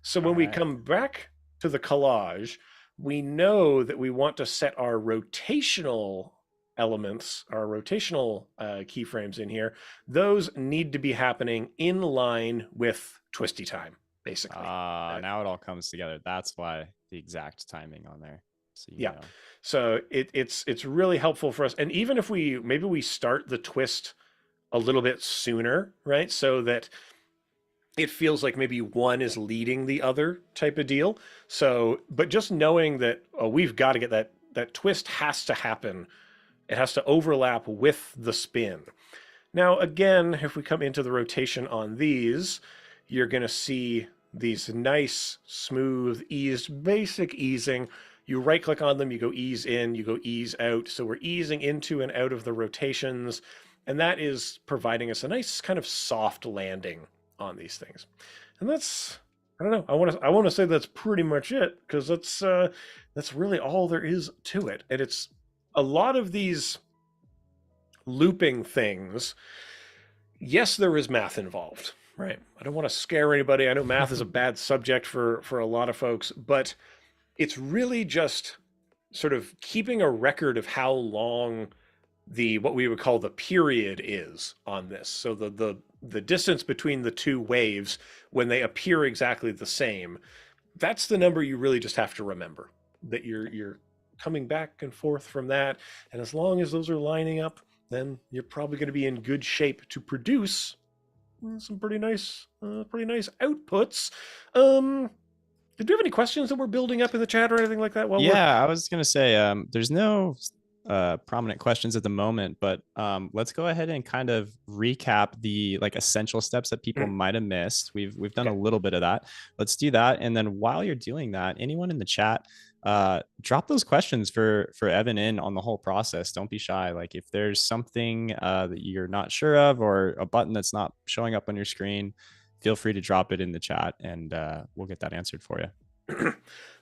[SPEAKER 2] So when we come back to the collage, we know that we want to set our rotational elements, our rotational keyframes in here. Those need to be happening in line with twisty time, basically.
[SPEAKER 1] Now it all comes together. That's why the exact timing on there. So
[SPEAKER 2] so it's really helpful for us. And even if we start the twist a little bit sooner, right, so that it feels like maybe one is leading the other type of deal. So, but just knowing that we've got to get that twist has to happen. It has to overlap with the spin. Now, again, if we come into the rotation on these, you're going to see these nice, smooth, eased, basic easing. You right click on them, you go ease in, you go ease out. So we're easing into and out of the rotations. And that is providing us a nice kind of soft landing on these things. And that's, I don't know, I want to say that's pretty much it, because that's really all there is to it. And it's a lot of these looping things. Yes, there is math involved, right? I don't want to scare anybody. I know math is a bad subject for a lot of folks, but it's really just sort of keeping a record of how long what we would call the period is on this. So the distance between the two waves when they appear exactly the same, that's the number you really just have to remember, that you're coming back and forth from that. And as long as those are lining up, then you're probably going to be in good shape to produce some pretty nice outputs. Did you have any questions that we're building up in the chat or anything like that?
[SPEAKER 1] I was going to say, there's no prominent questions at the moment, but let's go ahead and kind of recap the essential steps that people might have missed. We've done a little bit of that. Let's do that. And then while you're doing that, anyone in the chat, drop those questions for Evan in on the whole process. Don't be shy. Like if there's something that you're not sure of, or a button that's not showing up on your screen, feel free to drop it in the chat and we'll get that answered for you.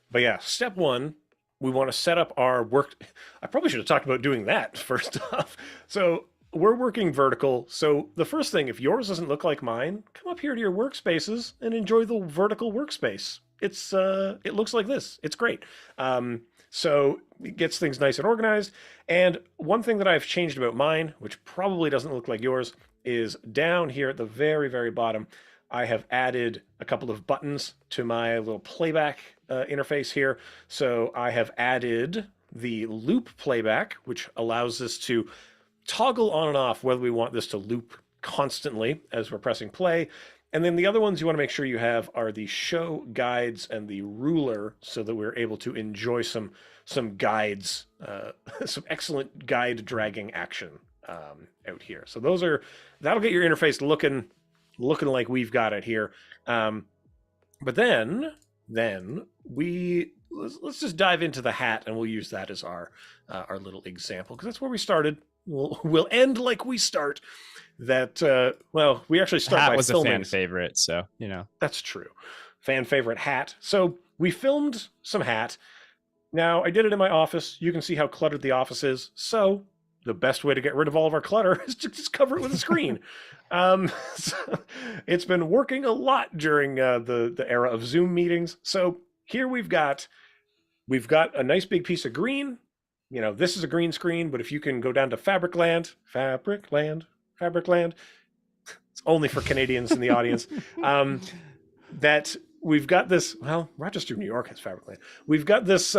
[SPEAKER 2] But yeah, step one, we want to set up our work. I probably should have talked about doing that first off. So we're working vertical. So the first thing, if yours doesn't look like mine, come up here to your workspaces and enjoy the vertical workspace. It looks like this. It's great. So it gets things nice and organized. And one thing that I've changed about mine, which probably doesn't look like yours, is down here at the very, very bottom, I have added a couple of buttons to my little playback interface here. So I have added the loop playback, which allows us to toggle on and off whether we want this to loop constantly as we're pressing play. And then the other ones you want to make sure you have are the show guides and the ruler, so that we're able to enjoy some guides, some excellent guide dragging action out here. So that'll get your interface looking like we've got it here. But then let's just dive into the hat, and we'll use that as our little example, because that's where we started. We'll end like we start. That we actually start
[SPEAKER 1] hat
[SPEAKER 2] by
[SPEAKER 1] was
[SPEAKER 2] filming.
[SPEAKER 1] A fan favorite, so
[SPEAKER 2] that's true. Fan favorite hat. So we filmed some hat. Now I did it in my office. You can see how cluttered the office is. So the best way to get rid of all of our clutter is to just cover it with a screen. So it's been working a lot during the era of Zoom meetings. So here we've got a nice big piece of green. This is a green screen, but if you can go down to Fabric Land, it's only for Canadians in the audience, that we've got this, Rochester, New York has Fabric Land. We've got this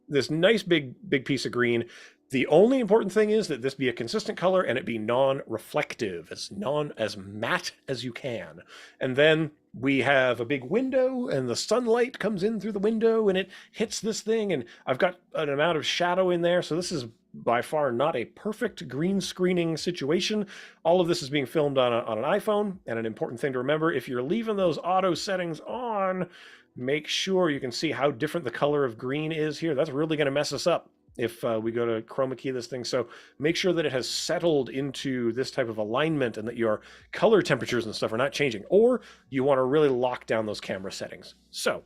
[SPEAKER 2] this nice big piece of green. The only important thing is that this be a consistent color and it be non-reflective, as matte as you can. And then we have a big window, and the sunlight comes in through the window and it hits this thing, and I've got an amount of shadow in there. So this is by far not a perfect green screening situation. All of this is being filmed on an iPhone, and an important thing to remember, if you're leaving those auto settings on, make sure you can see how different the color of green is here. That's really going to mess us up if we go to chroma key this thing. So make sure that it has settled into this type of alignment and that your color temperatures and stuff are not changing, or you want to really lock down those camera settings. So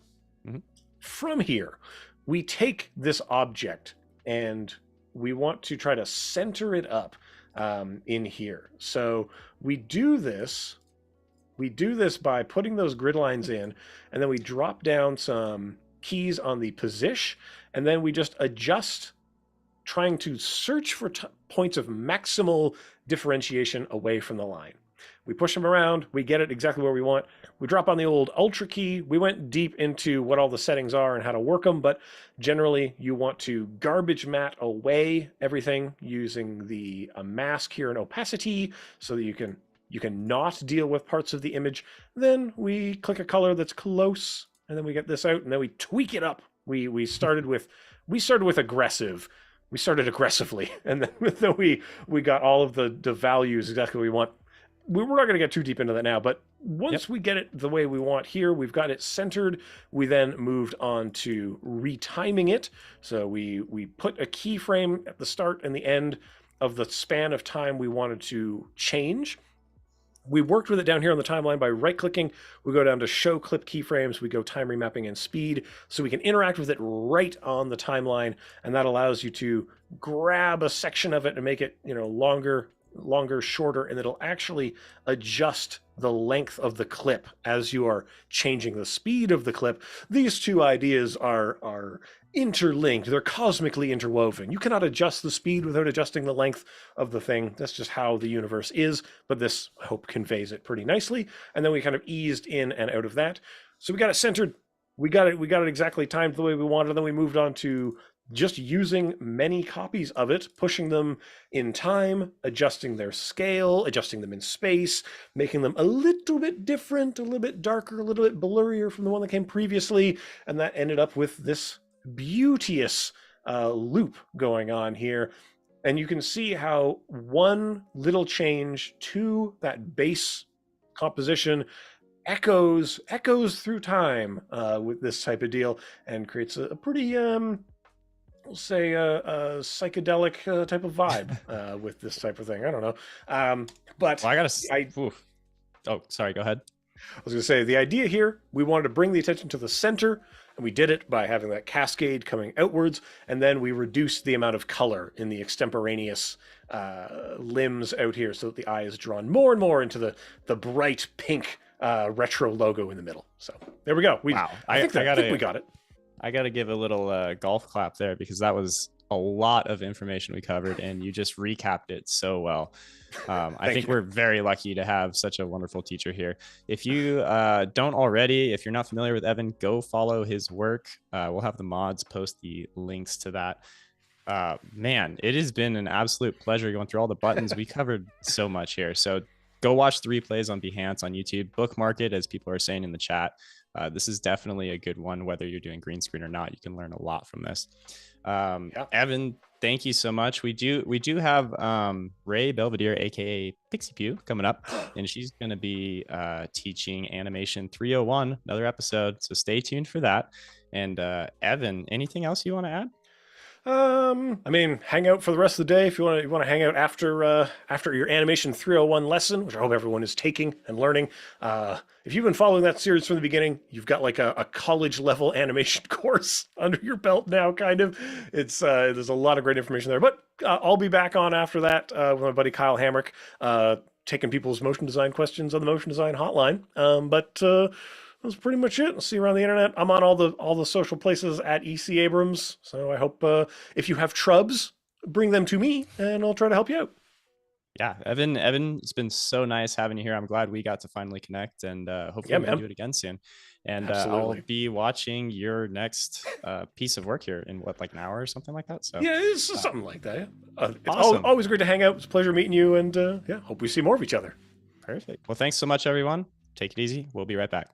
[SPEAKER 2] from here, we take this object and we want to try to center it up in here. So we do this by putting those grid lines in, and then we drop down some keys on the position, and then we just adjust, trying to search for points of maximal differentiation away from the line. We push them around, we get it exactly where we want. We drop on the old Ultra key. We went deep into what all the settings are and how to work them, but generally you want to garbage matte away everything using the mask here and opacity, so that you can not deal with parts of the image. Then we click a color that's close, and then we get this out, and then we tweak it up. We started with aggressive. We started aggressively, and then we got all of the values exactly what we want. We're not going to get too deep into that now, but once we get it the way we want here, we've got it centered. We then moved on to retiming it. So we put a keyframe at the start and the end of the span of time we wanted to change. We worked with it down here on the timeline by right-clicking. We go down to Show Clip Keyframes. We go Time Remapping and Speed, so we can interact with it right on the timeline, and that allows you to grab a section of it and make it, longer, shorter, and it'll actually adjust the length of the clip as you are changing the speed of the clip. These two ideas are interlinked. They're cosmically interwoven. You cannot adjust the speed without adjusting the length of the thing. That's just how the universe is, but this, I hope, conveys it pretty nicely. And then we kind of eased in and out of that. So we got it centered. We got it exactly timed the way we wanted. And then we moved on to just using many copies of it, pushing them in time, adjusting their scale, adjusting them in space, making them a little bit different, a little bit darker, a little bit blurrier from the one that came previously. And that ended up with this beauteous loop going on here. And you can see how one little change to that base composition echoes through time with this type of deal, and creates a pretty we'll say a psychedelic type of vibe with this type of thing. I don't know, but
[SPEAKER 1] oh, sorry, go ahead.
[SPEAKER 2] I was going to say, the idea here, we wanted to bring the attention to the center, and we did it by having that cascade coming outwards, and then we reduced the amount of color in the extemporaneous limbs out here, so that the eye is drawn more and more into the bright pink retro logo in the middle. So there we go.
[SPEAKER 1] Wow.
[SPEAKER 2] I think we got it.
[SPEAKER 1] I got to give a little golf clap there, because that was a lot of information we covered, and you just recapped it so well. I think we're very lucky to have such a wonderful teacher here. If you don't already, if you're not familiar with Evan, go follow his work. We'll have the mods post the links to that. Man, it has been an absolute pleasure going through all the buttons. We covered so much here. So go watch the replays on Behance on YouTube. Bookmark it, as people are saying in the chat. This is definitely a good one, whether you're doing green screen or not. You can learn a lot from this. Evan, thank you so much. We do have Ray Belvedere, aka Pixie Pew, coming up, and she's going to be teaching animation 301, another episode. So stay tuned for that. And Evan, anything else you want to add?
[SPEAKER 2] I mean, hang out for the rest of the day if you want to hang out after your animation 301 lesson, which I hope everyone is taking and learning. If you've been following that series from the beginning, you've got like a college level animation course under your belt now, kind of. It's there's a lot of great information there, but I'll be back on after that with my buddy Kyle Hamrick, taking people's motion design questions on the motion design hotline. That's pretty much it. I'll see you around the internet. I'm on all the social places at EC Abrams. So I hope if you have trubs, bring them to me, and I'll try to help you out.
[SPEAKER 1] Yeah, Evan, it's been so nice having you here. I'm glad we got to finally connect, and hopefully we can do it again soon. And I'll be watching your next piece of work here in like an hour or something like that. So
[SPEAKER 2] yeah, it's something like that. It's
[SPEAKER 1] awesome.
[SPEAKER 2] always great to hang out. It's a pleasure meeting you, and hope we see more of each other.
[SPEAKER 1] Perfect. Well, thanks so much, everyone. Take it easy. We'll be right back.